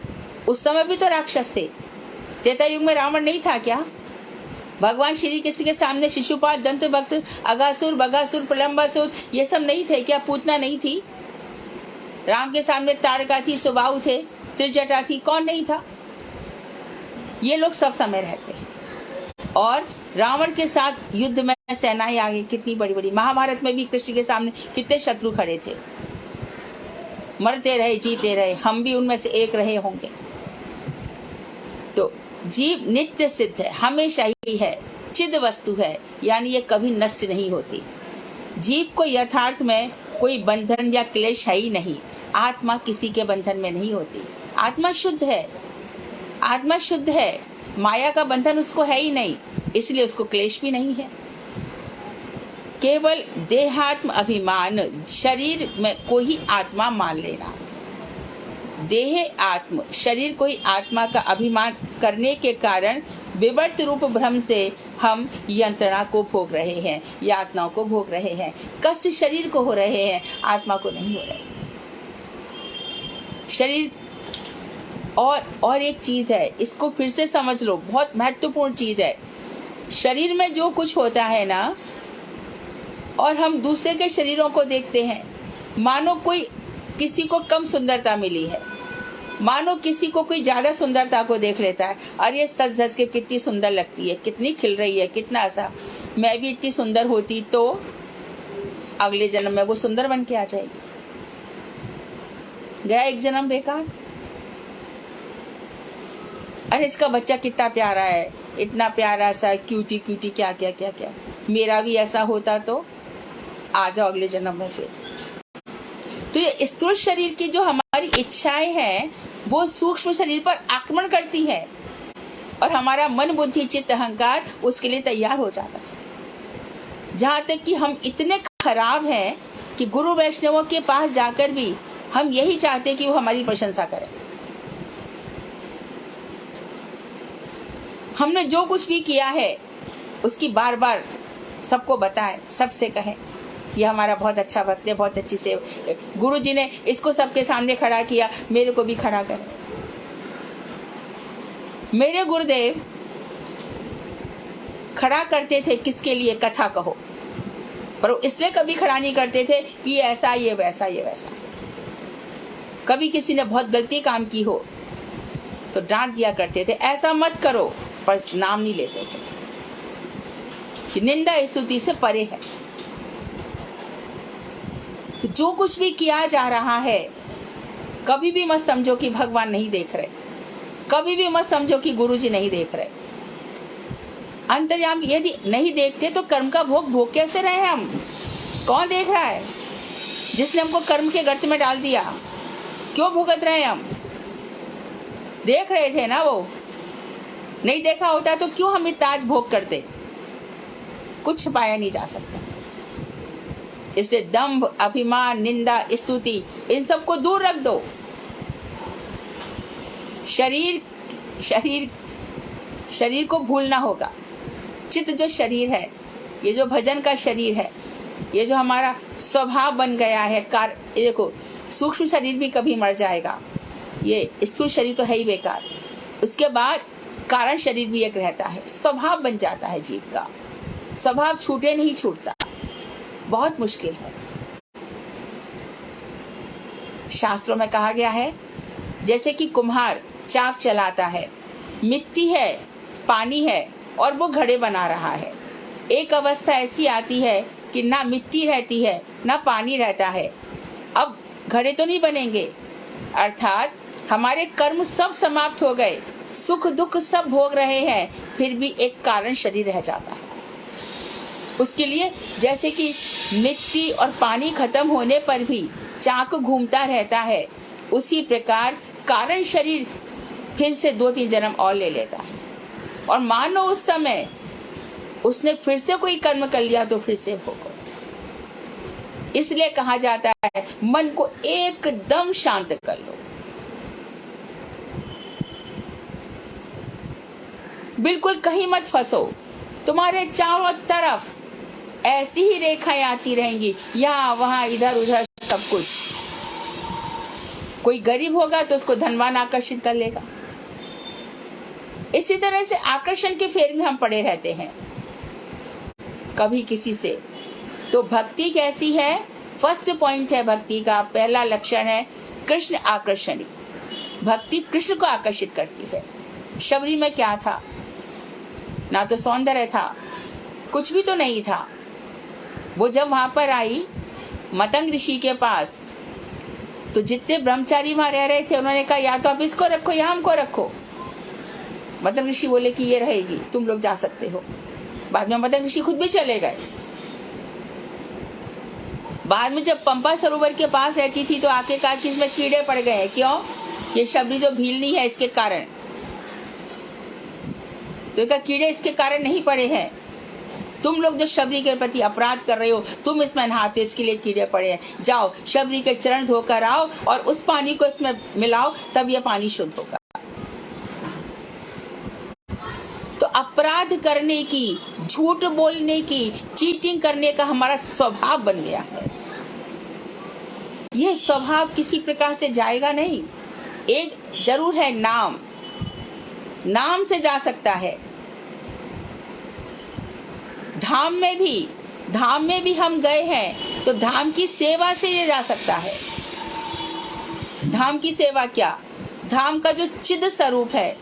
उस समय भी तो राक्षस थे। त्रेता युग में रावण नहीं था क्या? भगवान श्री किसी के सामने शिशुपाल, दंतभक्त, अगासुर, बगासुर, प्रलंबासुर, ये सब नहीं थे क्या? पूतना नहीं थी? राम के सामने तारका थी, सुबाहु थे, त्रिजटा थी, कौन नहीं था? ये लोग सब समय रहते हैं। और रावण के साथ युद्ध में सेनाएं आगे कितनी बड़ी बड़ी, महाभारत में भी कृष्ण के सामने कितने शत्रु खड़े थे, मरते रहे जीते रहे, हम भी उनमें से एक रहे होंगे। तो जीव नित्य सिद्ध है, हमेशा ही है, चिद वस्तु है, यानी ये कभी नष्ट नहीं होती। जीव को यथार्थ में कोई बंधन या क्लेश है ही नहीं। आत्मा किसी के बंधन में नहीं होती। आत्मा शुद्ध है, आत्मा शुद्ध है, माया का बंधन उसको है ही नहीं, इसलिए उसको क्लेश भी नहीं है। केवल देहात्म अभिमान, शरीर में कोई आत्मा मान लेना, देह आत्म शरीर कोई आत्मा का अभिमान करने के कारण विवर्त रूप भ्रम से हम यंत्रणा को भोग रहे हैं, यातनाओं को भोग रहे हैं। कष्ट शरीर को हो रहे हैं, आत्मा को नहीं हो रहे। शरीर और एक चीज है, इसको फिर से समझ लो, बहुत महत्वपूर्ण चीज है। शरीर में जो कुछ होता है ना, और हम दूसरे के शरीरों को देखते हैं, मानो कोई किसी को कम सुंदरता मिली है, मानो किसी को कोई ज्यादा सुंदरता को देख लेता है, और ये सज धज के कितनी सुंदर लगती है, कितनी खिल रही है, कितना ऐसा, मैं भी इतनी सुंदर होती तो अगले जन्म में वो सुंदर बन के आ जाएगी। गया एक जन्म बेकार। अरे इसका बच्चा कितना प्यारा है, इतना प्यारा सा, क्यूटी क्यूटी, क्या क्या क्या क्या, मेरा भी ऐसा होता तो आ जाओ अगले जन्म में फिर। तो ये स्थूल शरीर की जो हमारी इच्छाएं हैं, वो सूक्ष्म शरीर पर आक्रमण करती है, और हमारा मन, बुद्धि, चित्त, अहंकार उसके लिए तैयार हो जाता है। जहां तक कि हम इतने खराब हैं कि गुरु वैष्णवों के पास जाकर भी हम यही चाहते कि वो हमारी प्रशंसा करें। हमने जो कुछ भी किया है उसकी बार बार सबको बताएं, सबसे कहें ये हमारा बहुत अच्छा भक्त है, बहुत अच्छी सेवा, गुरु जी ने इसको सबके सामने खड़ा किया, मेरे को भी खड़ा करें। मेरे गुरुदेव खड़ा करते थे किसके लिए? कथा कहो, पर इसलिए कभी खड़ा नहीं करते थे कि ये ऐसा, ये वैसा, ये वैसा। कभी किसी ने बहुत गलती काम की हो तो डांट दिया करते थे, ऐसा मत करो, पर नाम नहीं लेते थे कि निंदा स्तुति से परे है। तो जो कुछ भी किया जा रहा है, कभी भी मत समझो कि भगवान नहीं देख रहे, कभी भी मत समझो कि गुरुजी नहीं देख रहे। अंतर्यामी यदि नहीं देखते तो कर्म का भोग कैसे रहे हम? कौन देख रहा है? जिसने हमको कर्म के गर्त में डाल दिया, क्यों भुगत रहे हम? देख रहे थे ना वो। नहीं देखा होता तो क्यों हम इतना आज भोग करते? कुछ छुपाया नहीं जा सकता। इससे दंभ, अभिमान, निंदा, स्तुति, इन सबको दूर रख दो। शरीर को भूलना होगा। चित्त जो शरीर है, ये जो भजन का शरीर है, ये जो हमारा स्वभाव बन गया है, देखो सूक्ष्म शरीर भी कभी मर जाएगा, ये स्थूल शरीर तो है ही बेकार। उसके बाद कारण शरीर भी एक रहता है, स्वभाव बन जाता है जीव का। स्वभाव छूटे नहीं छूटता, बहुत मुश्किल है। शास्त्रों में कहा गया है जैसे कि कुम्हार चाक चलाता है, मिट्टी है, पानी है और वो घड़े बना रहा है। एक अवस्था ऐसी आती है कि ना मिट्टी रहती है ना पानी रहता है, अब घड़े तो नहीं बनेंगे। अर्थात हमारे कर्म सब समाप्त हो गए, सुख दुख सब भोग रहे हैं, फिर भी एक कारण शरीर रह जाता है। उसके लिए जैसे कि मिट्टी और पानी खत्म होने पर भी चाक घूमता रहता है, उसी प्रकार कारण शरीर फिर से 2-3 जन्म और ले लेता है। और मानो उस समय उसने फिर से कोई कर्म कर लिया तो फिर से भोगो। इसलिए कहा जाता है मन को एकदम शांत कर लो, बिल्कुल कहीं मत फंसो। तुम्हारे चारों तरफ ऐसी ही रेखाएं आती रहेंगी, यहाँ वहां इधर उधर सब कुछ। कोई गरीब होगा तो उसको धनवान आकर्षित कर लेगा। इसी तरह से आकर्षण के फेर में हम पड़े रहते हैं कभी किसी से। तो भक्ति कैसी है? फर्स्ट पॉइंट है भक्ति का, पहला लक्षण है कृष्ण आकर्षणी। भक्ति कृष्ण को आकर्षित करती है। शबरी में क्या था? ना तो सौंदर्य था, कुछ भी तो नहीं था। वो जब वहां पर आई मतंग ऋषि के पास, तो जितने ब्रह्मचारी वहां रह रहे थे उन्होंने कहा या तो आप इसको रखो या हमको रखो। मतंग ऋषि बोले कि ये रहेगी, तुम लोग जा सकते हो। बाद में मतंग ऋषि खुद भी चले गए। बाद में जब पंपा सरोवर के पास रहती थी तो आके कहा कि इसमें कीड़े पड़ गए हैं। क्यों? ये शबरी जो भीलनी है इसके कारण। तो क्या कीड़े इसके कारण नहीं पड़े हैं? तुम लोग जो शबरी के प्रति अपराध कर रहे हो, तुम इसमें नहाते, इसके लिए कीड़े पड़े हैं। जाओ शबरी के चरण धोकर आओ और उस पानी को इसमें मिलाओ, तब यह पानी शुद्ध होगा। तो अपराध करने की, झूठ बोलने की, चीटिंग करने का हमारा स्वभाव बन गया है। यह स्वभाव किसी प्रकार से जाएगा नहीं। एक जरूर है नाम, नाम से जा सकता है। धाम में भी हम गए हैं तो धाम की सेवा से ये जा सकता है। धाम की सेवा क्या? धाम का जो चिद स्वरूप है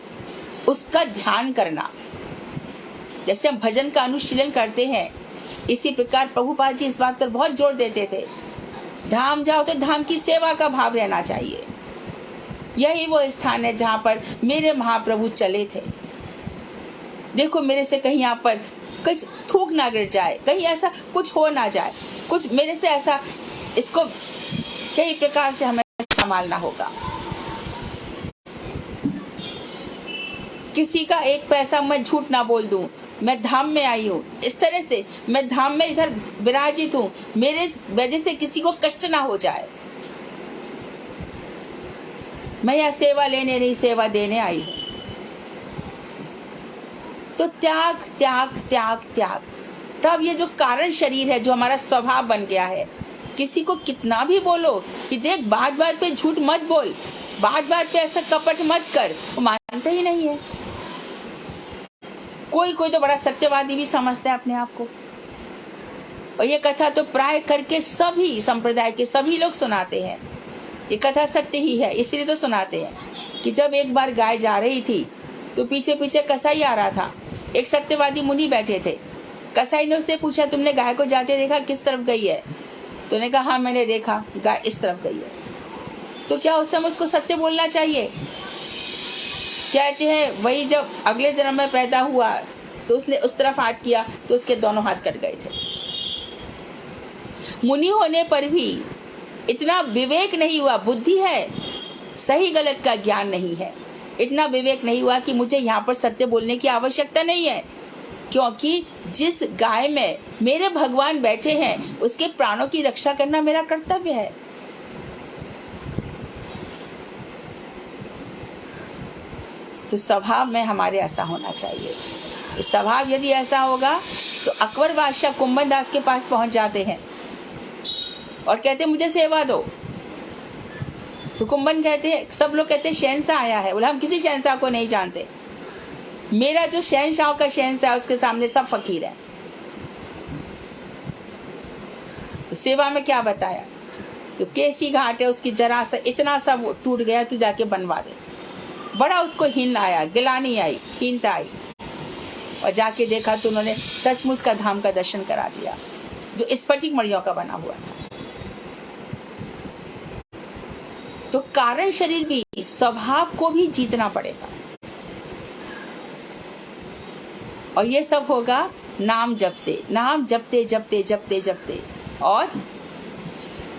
उसका ध्यान करना। जैसे हम भजन का अनुशीलन करते हैं, इसी प्रकार प्रभुपाद जी इस बात पर बहुत जोर देते थे। धाम जाओ तो धाम की सेवा का भाव रहना चाहिए। यही वो स्थान है जहाँ पर मेरे महाप्रभु चले थे। देखो मेरे से कहीं यहाँ पर कुछ थूक ना गिर जाए, कहीं ऐसा कुछ हो ना जाए, कुछ मेरे से ऐसा, इसको कई प्रकार से हमें संभालना होगा। किसी का एक पैसा मैं झूठ ना बोल दूं, मैं धाम में आई हूँ, इस तरह से मैं धाम में इधर विराजित हूँ, मेरे वजह से किसी को कष्ट ना हो जाए। मैं यहाँ सेवा लेने नहीं, सेवा देने आई हूँ। तो त्याग त्याग त्याग त्याग, तब ये जो कारण शरीर है, जो हमारा स्वभाव बन गया है, किसी को कितना भी बोलो कि देख बात बात पे झूठ मत बोल, बात बात पे ऐसा कपट मत कर, वो मानते ही नहीं है। कोई कोई तो बड़ा सत्यवादी भी समझते हैं अपने आप को। और ये कथा तो प्राय करके सभी संप्रदाय के सभी लोग सुनाते हैं। ये कथा सत्य ही है, इसलिए तो सुनाते हैं कि जब एक बार गाय जा रही थी तो पीछे पीछे कसाई आ रहा था। एक सत्यवादी मुनि बैठे थे। कसाई ने उससे पूछा, तुमने गाय को जाते देखा, किस तरफ गई है? तो ने कहा हाँ मैंने देखा, गाय इस तरफ गई है। तो क्या उस समय उसको सत्य बोलना चाहिए? कहते हैं वही जब अगले जन्म में पैदा हुआ तो उसने उस तरफ हाथ किया तो उसके दोनों हाथ कट गए थे। मुनि होने पर भी इतना विवेक नहीं हुआ, बुद्धि है, सही गलत का ज्ञान नहीं है, इतना विवेक नहीं हुआ कि मुझे यहाँ पर सत्य बोलने की आवश्यकता नहीं है, क्योंकि जिस गाय में मेरे भगवान बैठे हैं उसके प्राणों की रक्षा करना मेरा कर्तव्य है। तो स्वभाव में हमारे ऐसा होना चाहिए। स्वभाव यदि ऐसा होगा तो अकबर बादशाह कुंभन दास के पास पहुंच जाते हैं और कहते मुझे सेवा दो। तो कुंभन कहते हैं, सब लोग कहते हैं शहंशाह आया है। बोला हम किसी शहंशाह को नहीं जानते, मेरा जो शहंशाह का शहंशाह उसके सामने सब फकीर है। तो सेवा में क्या बताया? तो केसी घाट है उसकी जरा सा इतना सा वो टूट गया, तू जाके बनवा दे। बड़ा उसको हीन आया, गिलानी आई, हीनता आई, और जाके देखा तो उन्होंने सचमुच का धाम का दर्शन करा दिया जो स्फटिक मणियों का बना हुआ था। तो कारण शरीर भी, स्वभाव को भी जीतना पड़ेगा, और ये सब होगा नाम जप से। नाम जपते जपते जपते जपते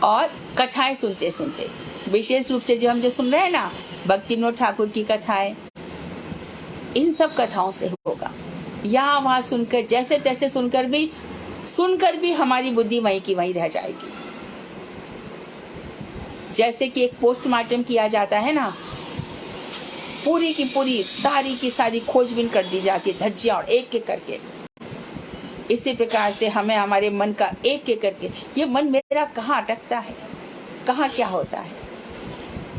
और कथाएं सुनते सुनते, विशेष रूप से जो हम जो सुन रहे हैं ना, भक्ति विनोद ठाकुर की कथाएं, इन सब कथाओं से होगा। यहाँ वहां सुनकर, जैसे तैसे सुनकर भी हमारी बुद्धि वहीं की वहीं रह जाएगी। जैसे कि एक पोस्टमार्टम किया जाता है ना, पूरी की पूरी सारी की सारी खोजबीन कर दी जाती है, धज्जियां और एक एक करके। इसी प्रकार से हमें हमारे मन का एक एक करके, ये मन मेरा कहाँ अटकता है, कहाँ क्या होता है,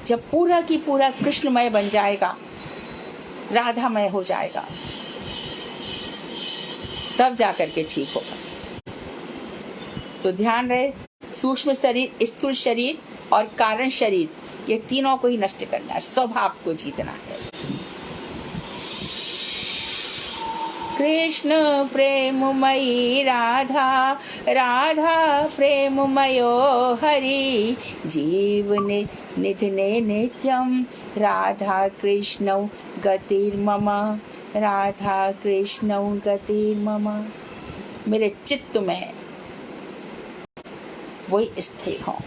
जब पूरा की पूरा कृष्णमय बन जाएगा, राधामय हो जाएगा, तब जाकर के ठीक होगा। तो ध्यान रहे, सूक्ष्म शरीर, स्थूल शरीर और कारण शरीर, ये तीनों को ही नष्ट करना है, स्वभाव को जीतना है। कृष्ण प्रेममयी राधा, राधा प्रेममयो हरि, जीवने निधने नित्यम, राधा कृष्णौ गतिर्मम, राधा कृष्णौ गतिर्मम। मेरे चित्त में वही स्थिर हो,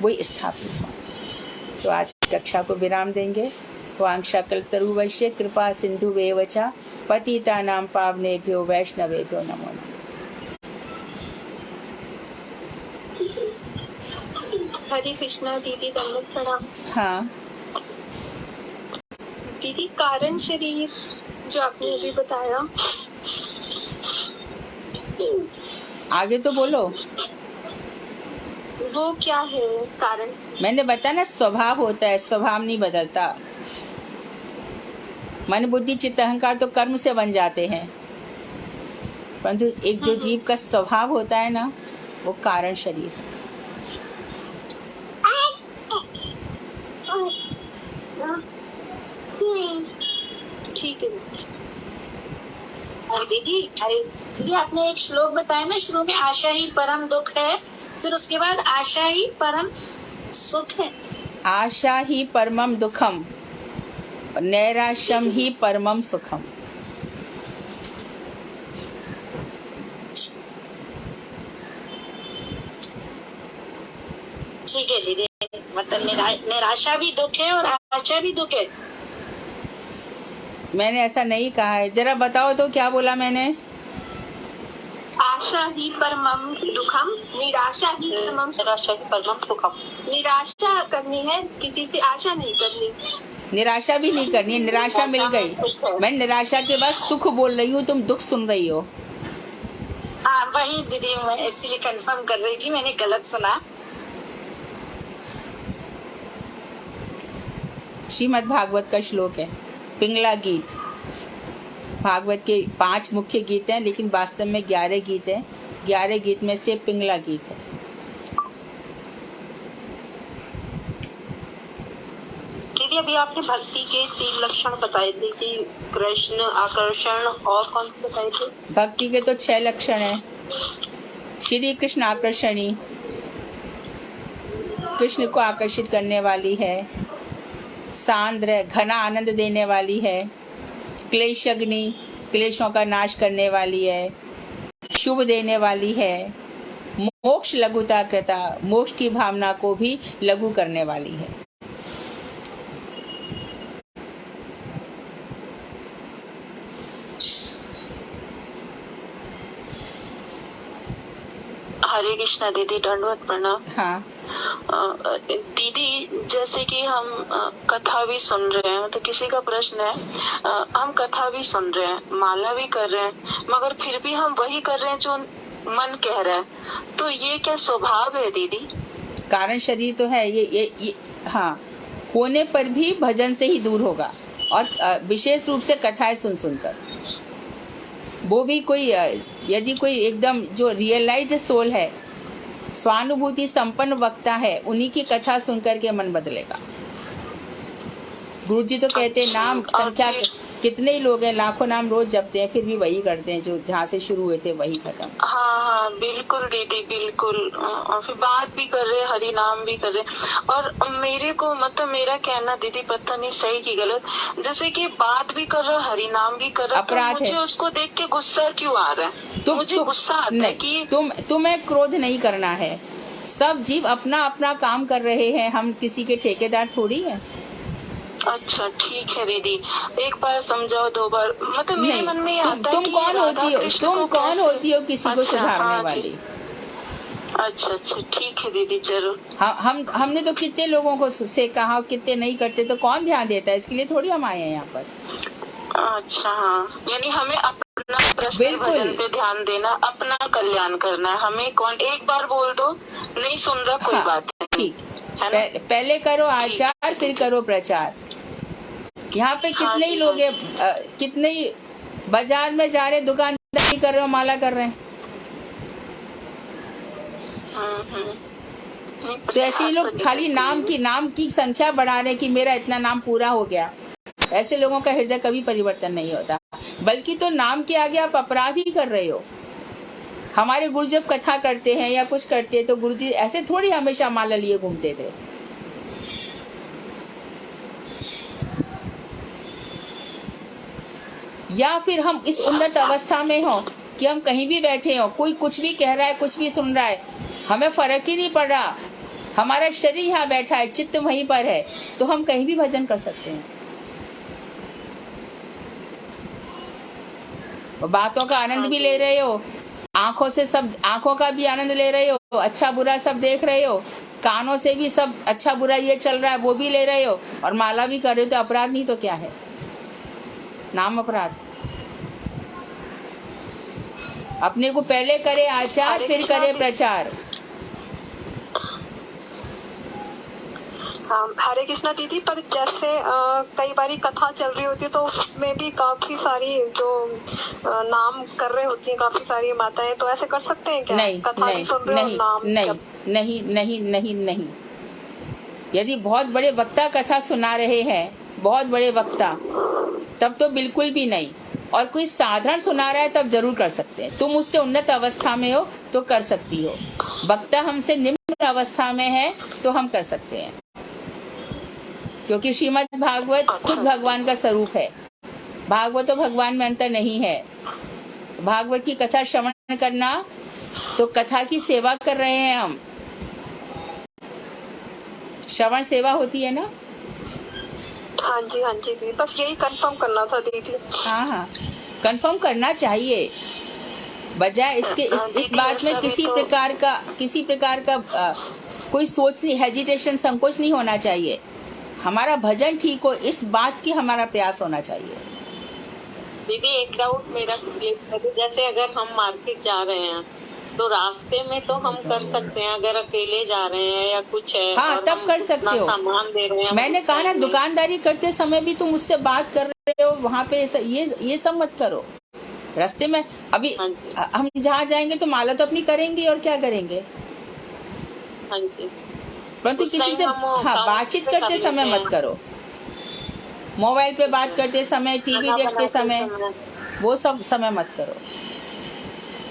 वही स्थापित हो। तो आज कक्षा को विराम देंगे। वांछा कल्पतरुवश्य कृपा सिंधुवेव च पतितानां पावनेभ्यो वैष्णवेभ्यो नमो नमः। हरे कृष्णा दीदी, दंडवत प्रणाम। हाँ दीदी, कारण शरीर जो आपने अभी बताया, आगे तो बोलो। वो क्या है कारण? मैंने बताया ना, स्वभाव होता है, स्वभाव नहीं बदलता। मन बुद्धि चित्त अहंकार तो कर्म से बन जाते हैं, परंतु एक जो जीव का स्वभाव होता है ना, वो कारण शरीर है। ठीक है दीदी, आपने एक श्लोक बताया ना, शुरू में आशा ही परम दुख है, फिर उसके बाद आशा ही परम सुख है। आशा ही परमम दुखम, नैराश्यम ही परमम सुखम। ठीक है दीदी, मतलब निराशा भी दुख है और आशा भी दुख है। मैंने ऐसा नहीं कहा है, जरा बताओ तो क्या बोला मैंने? आशा ही परमम दुखम, निराशा ही परमम सुखम। निराशा करनी है, किसी से आशा नहीं करनी। निराशा भी नहीं करनी है, निराशा मिल गई। मैं निराशा के बाद सुख बोल रही हूँ, तुम दुख सुन रही हो। हाँ वही दीदी, मैं इसलिए कंफर्म कर रही थी, मैंने गलत सुना। श्रीमद् भागवत का श्लोक है, पिंगला गीत। भागवत के 5 मुख्य गीत हैं, लेकिन वास्तव में 11 गीत हैं। 11 गीत में से पिंगला गीत है। दीदी, अभी आपने भक्ति के 3 लक्षण बताए थे कि कृष्ण, आकर्षण और कौन से बताए थे? भक्ति के तो 6 लक्षण हैं। श्री कृष्ण आकर्षणी, कृष्ण को आकर्षित करने वाली है, सांद्र घना आनंद देने वाली है, क्लेश अग्नि क्लेशों का नाश करने वाली है, शुभ देने वाली है, मोक्ष लघुता कृता मोक्ष की भावना को भी लघु करने वाली है। हरे कृष्णा दीदी, दंडवत प्रणाम। हाँ दीदी, जैसे कि हम कथा भी सुन रहे हैं, तो किसी का प्रश्न है, हम कथा भी सुन रहे हैं, माला भी कर रहे हैं, मगर फिर भी हम वही कर रहे हैं जो मन कह रहा है, तो ये क्या स्वभाव है दीदी? कारण शरीर तो है ये हाँ, होने पर भी भजन से ही दूर होगा, और विशेष रूप से कथाएं सुन सुनकर। वो भी कोई यदि कोई एकदम जो रियलाइज सोल है, स्वानुभूति संपन्न वक्ता है, उन्हीं की कथा सुनकर के मन बदलेगा। गुरु जी तो कहते हैं नाम संख्या कितने ही लोग हैं, लाखों नाम रोज जपते हैं, फिर भी वही करते हैं जो जहाँ से शुरू हुए थे वही खत्म। हाँ, बिल्कुल दीदी, बिल्कुल। और फिर बात भी कर रहे, हरि नाम भी कर रहे। और मेरे को मतलब मेरा कहना दीदी, पता नहीं सही की गलत, जैसे कि बात भी कर रहा, हरि नाम भी कर रहा, अपराध तो मुझे उसको देख के गुस्सा क्यों आ रहा है? मुझे गुस्सा आता है कि तुम्हें क्रोध नहीं करना है। सब जीव अपना अपना काम कर रहे हैं, हम किसी के ठेकेदार थोड़ी है। अच्छा ठीक है दीदी, एक बार समझाओ, दो बार, मतलब मेरे मन में आता है तुम कि कौन होती हो, तुम कौन होती हो किसी को सुधारने हाँ वाली? अच्छा ठीक है दीदी, जरूर। हमने तो कितने लोगों को से कहा, कितने नहीं करते, तो कौन ध्यान देता है? इसके लिए थोड़ी हम आए हैं यहाँ पर। अच्छा हाँ, यानी हमें अपना भजन पे ध्यान देना, अपना कल्याण करना है हमें। कौन एक बार बोल दो, नहीं सुन रहा, कोई बात नहीं, ठीक है। पहले करो आचार, फिर करो प्रचार। यहाँ पे कितने ही लोग हैं, कितने ही बाजार में जा रहे, दुकानदारी कर रहे हो, माला कर रहे हैं। तो ऐसे ही लोग खाली नाम की संख्या बढ़ा रहे कि मेरा इतना नाम पूरा हो गया। ऐसे लोगों का हृदय कभी परिवर्तन नहीं होता, बल्कि तो नाम के आगे आप अपराध ही कर रहे हो। हमारे गुरु जब कथा करते हैं या कुछ करते हैं, तो गुरु जी ऐसे थोड़ी हमेशा माला लिए घूमते थे। या फिर हम इस उन्नत अवस्था में हो कि हम कहीं भी बैठे हो, कोई कुछ भी कह रहा है, कुछ भी सुन रहा है, हमें फर्क ही नहीं पड़ रहा, हमारा शरीर यहाँ बैठा है, चित्त वहीं पर है, तो हम कहीं भी भजन कर सकते हैं। बातों का आनंद भी ले रहे हो, आंखों का भी आनंद ले रहे हो, अच्छा बुरा सब देख रहे हो, कानों से भी सब अच्छा बुरा ये चल रहा है वो भी ले रहे हो, और माला भी कर रहे हो, तो अपराध नहीं तो क्या है? नाम अपराध। अपने को पहले करे आचार, फिर करे प्रचार। हरे कृष्णा दीदी, पर जैसे कई बारी कथा चल रही होती है, तो उसमें भी काफी सारी जो नाम कर रहे होती हैं, काफी सारी माताएं, तो ऐसे कर सकते हैं क्या? नहीं, कथा नहीं, सुन रहे नहीं, नाम नहीं, नहीं, नहीं, नहीं, नहीं। यदि बहुत बड़े वक्ता कथा सुना रहे हैं, बहुत बड़े वक्ता, तब तो बिल्कुल भी नहीं। और कोई साधारण सुना रहा है तब जरूर कर सकते हैं। तुम उससे उन्नत अवस्था में हो तो कर सकती हो, वक्ता हमसे निम्न अवस्था में है तो हम कर सकते हैं, क्योंकि श्रीमद् भागवत खुद भगवान का स्वरूप है। भागवत तो भगवान में अंतर नहीं है। भागवत की कथा श्रवण करना तो कथा की सेवा कर रहे हैं हम। श्रवण सेवा होती है ना? हाँ जी दीदी, बस यही कंफर्म करना था दीदी। हाँ, कंफर्म करना चाहिए, बजाय इसके इस बात में किसी प्रकार का कोई सोच नहीं, हेजिटेशन, संकोच नहीं होना चाहिए। हमारा भजन ठीक हो, इस बात की हमारा प्रयास होना चाहिए। दीदी एक डाउट मेरा, जैसे अगर हम मार्केट जा रहे हैं तो रास्ते में तो हम कर सकते हैं, अगर अकेले जा रहे हैं या कुछ है, हाँ, तब कर सकते हो। सामान दे रहे हैं, मैंने कहा ना, दुकानदारी करते समय भी तुम उससे बात कर रहे हो, वहाँ पे ये सब मत करो। रास्ते में अभी हम जहाँ जाएंगे तो माला तो अपनी करेंगे, और क्या करेंगे? हाँ जी, परंतु किसी से बातचीत करते समय मत करो। मोबाइल पे बात करते समय, टीवी देखते समय, वो सब समय मत करो।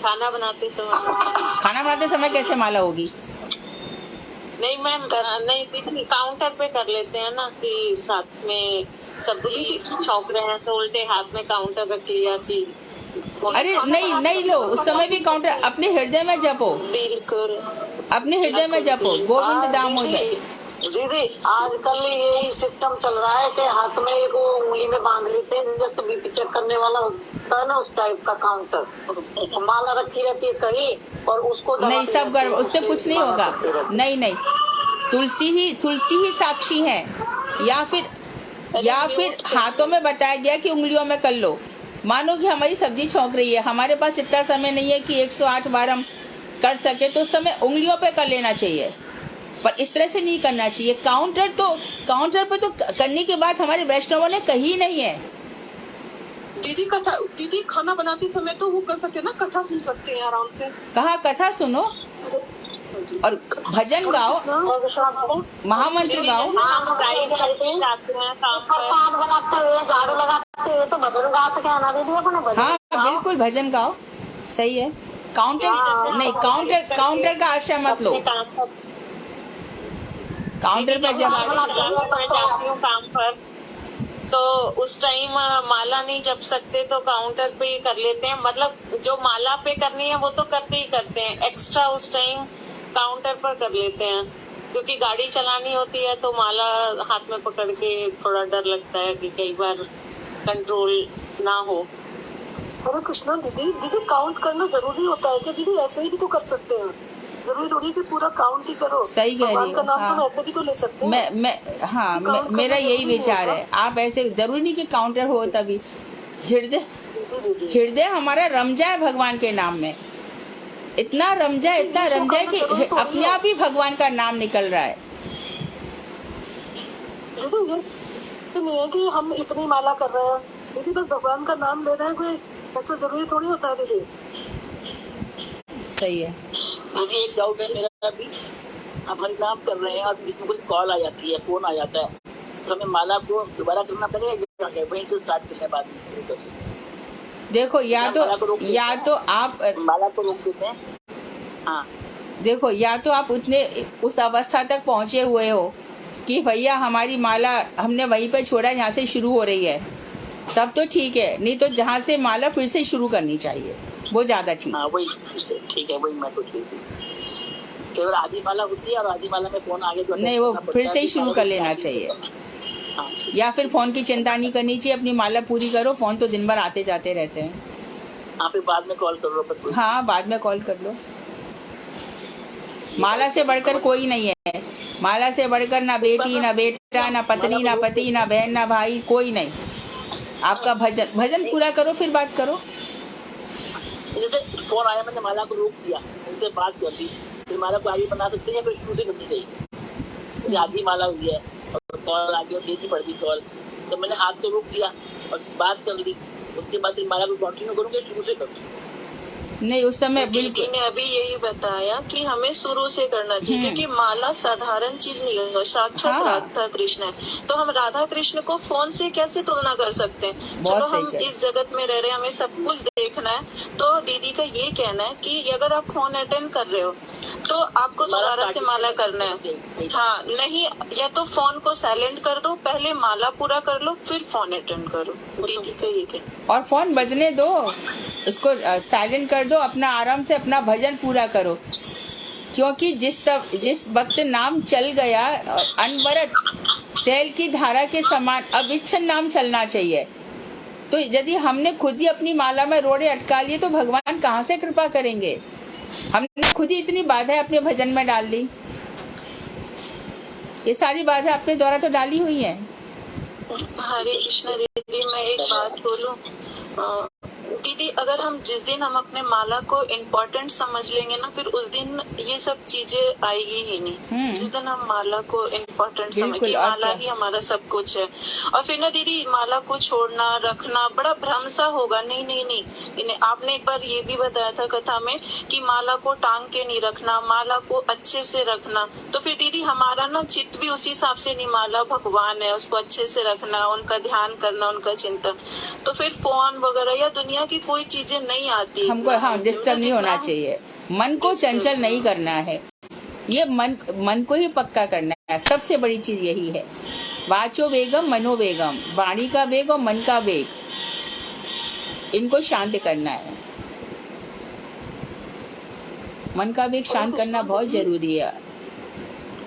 खाना बनाते समय कैसे माला होगी? नहीं मैम, नहीं दीदी, काउंटर पे कर लेते हैं ना कि साथ में सब्जी छौंक रहे हैं तो उल्टे हाथ में काउंटर रख लिया कि अरे नहीं लो, उस समय भी काउंटर अपने हृदय में जपो, बिल्कुल अपने हृदय में जपो गोविंद दामोदर। दीदी आजकल यही सिस्टम चल रहा है कि हाथ में एक वो उंगली में बांध लेते हैं, जैसे बीपी चेक करने वाला होता है ना, उस टाइप का काउंटर, माला रखी रहती है कहीं और उसको नहीं, सब गड़बड़, उससे कुछ नहीं होगा। नहीं, तुलसी ही साक्षी है, या फिर हाथों में बताया गया कि उंगलियों में कर लो। मानो कि हमारी सब्जी छौंक रही है, हमारे पास इतना समय नहीं है कि 108 बार हम कर सके, तो उस समय उंगलियों पे कर लेना चाहिए, पर इस तरह से नहीं करना चाहिए। काउंटर पे तो करने की बात हमारे वैष्णवों ने कही नहीं है। दीदी खाना बनाते समय तो वो कर सकते हैं ना, कथा सुन सकते हैं आराम से। कहा कथा सुनो और भजन गाओ, महामंत्र गाओ। हाँ बिल्कुल भजन गाओ, सही है। काउंटर का आश्रय मत लो। काउंटर पर जब जाती हूँ काम पर, तो उस टाइम माला नहीं जप सकते तो काउंटर पे ही कर लेते हैं। मतलब जो माला पे करनी है वो तो करते ही करते हैं, एक्स्ट्रा उस टाइम काउंटर पर कर लेते हैं, क्योंकि गाड़ी चलानी होती है तो माला हाथ में पकड़ के थोड़ा डर लगता है कि कई बार कंट्रोल ना हो। हरे कृष्णा दीदी काउंट करना जरूरी होता है कि दीदी ऐसे ही भी तो कर सकते हैं, जरूरी थोड़ी कि पूरा काउंट ही करो। सही कह रही हो। हाँ। तो ऐसे भी तो ले सकते हैं। मेरा यही विचार है, आप ऐसे जरूरी नहीं कि काउंटर हो, तभी हृदय हमारा रम जाए भगवान के नाम में, इतना रम जाए कि अपने आप ही भगवान का नाम निकल रहा है। नहीं है कि हम इतनी माला कर रहे हैं दीदी, बस भगवान का नाम ले रहे हैं, कोई ऐसा जरूरी थोड़ी होता है दीदी। सही है दीदी, एक डाउट है मेरा भी, आप हरि नाम कर रहे हैं और बीच में कुछ कॉल आ जाती है, फोन आ जाता है, तो हमें माला को दोबारा करना पड़ेगा, वहीं से स्टार्ट करने बाद में? देखो या तो आप माला को रोक देते हैं। हाँ देखो, या तो आप उस अवस्था तक पहुंचे हुए हो कि भैया हमारी माला हमने वहीं पे छोड़ा जहाँ से शुरू हो रही है, तब तो ठीक है, नहीं तो जहाँ से माला फिर से शुरू करनी चाहिए, वो ज्यादा ठीक। हाँ वही ठीक है, वही मैं तो ठीक हूँ। केवल आधी माला होती है और आधी माला में फोन आगे तो नहीं, वो फिर से ही शुरू कर लेना चाहिए। हाँ, या फिर फोन की चिंता नहीं करनी चाहिए, अपनी माला पूरी करो, फोन तो दिन भर आते जाते रहते हैं। हाँ फिर बाद में कॉल कर लो। हाँ बाद में कॉल कर लो। माला से बढ़कर कोई नहीं है, माला से बढ़कर ना बेटी ना बेटा ना पत्नी ना पति ना बहन ना भाई, कोई नहीं। आपका भजन पूरा करो, फिर बात करो। जैसे फोन आया, मैंने माला को रोक दिया, उनसे बात कर दी, फिर माला को आगे बना सकते हैं या फिर शुरू से करनी चाहिए? आधी माला हुई है और कॉल आगे और देनी पड़ गई कॉल, तो मैंने हाथ को रोक दिया और बात कर ली, उसके बाद फिर माला को कंटिन्यू करूँगा, शुरू से करूँ? नहीं, उस समय बिल्कुल ने अभी यही बताया कि हमें शुरू से करना चाहिए, क्योंकि माला साधारण चीज नहीं है, साक्षात राधा कृष्ण है। तो हम राधा कृष्ण को फोन से कैसे तुलना कर सकते हैं? चलो हम इस जगत में रह रहे हैं, हमें सब कुछ देखना है। तो दीदी का ये कहना है कि अगर आप फोन अटेंड कर रहे हो तो आपको दोबारा से माला करना है। हाँ नहीं, या तो फोन को साइलेंट कर दो, पहले माला पूरा कर लो, फिर फोन अटेंड करो। दीदी का ये कहना। और फोन बजने दो, उसको साइलेंट कर दो, अपना आराम से अपना भजन पूरा करो, क्योंकि जिस वक्त नाम चल गया, अनवरत तेल की धारा के समान अविच्छिन्न नाम चलना चाहिए। तो यदि हमने खुद ही अपनी माला में रोड़े अटका लिए तो भगवान कहाँ से कृपा करेंगे? हमने खुद ही इतनी बाधाएं अपने भजन में डाल ली। ये सारी बाधाएं अपने द्वारा तो डाली हुई हैं। हरे कृष्ण दीदी, मैं एक बात बोलूं दीदी, अगर हम जिस दिन हम अपने माला को इम्पोर्टेंट समझ लेंगे ना, फिर उस दिन ये सब चीजें आएगी ही नहीं। जिस दिन हम माला को इम्पोर्टेंट समझेंगे, माला ही हमारा सब कुछ है। और फिर ना दीदी, माला को छोड़ना रखना बड़ा भ्रम सा होगा। नहीं, आपने एक बार ये भी बताया था कथा में कि माला को टांग के नहीं रखना, माला को अच्छे से रखना। तो फिर दीदी हमारा ना चित्त भी उसी हिसाब से नहीं, माला भगवान है, उसको अच्छे से रखना, उनका ध्यान करना, उनका चिंतन। तो फिर फोन वगैरह या दुनिया की कोई चीजें नहीं आती हमको। हाँ, डिस्टर्ब नहीं होना चाहिए, मन को चंचल नहीं करना है। ये मन को ही पक्का करना है। सबसे बड़ी चीज यही है। वाचो वेगम मनोवेगम, वाणी का वेग और मन का वेग, इनको शांत करना है। मन का वेग शांत करना बहुत जरूरी है,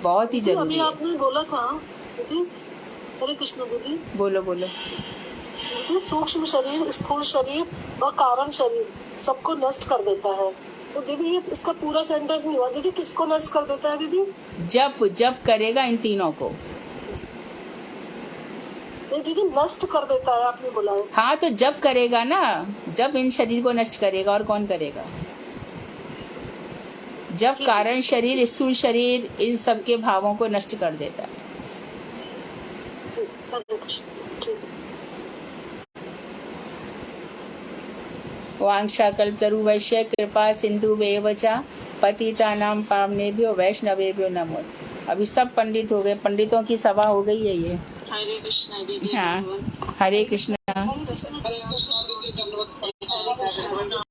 बहुत ही जरूरी अभी है। आपने बोला था दीदी, हरे कृष्ण दीदी, बोलो बोलो। दीदी सूक्ष्म शरीर, स्थूल शरीर और कारण शरीर सबको नष्ट कर देता है। तो दीदी ये इसका पूरा सेंटेंस नहीं हुआ दीदी, किसको नष्ट कर देता है दीदी? जब करेगा इन तीनों को। नहीं दीदी, नष्ट कर देता है आपने बोला है। हाँ तो जब करेगा ना, जब इन शरीर को नष्ट करेगा, और कौन करेगा? जब कारण शरीर, स्थूल शरीर, इन सब के भावों को नष्ट कर देता है। वांछाकल्पतरुवैश्य कृपा सिंधुवेव च पतितानां पावनेभ्यो वैष्णवेभ्यो नमो। अभी सब पंडित हो गए, पंडितों की सभा हो गई है ये। हरे कृष्णा दीदी। हाँ, हरे कृष्णा। हरे कृष्ण।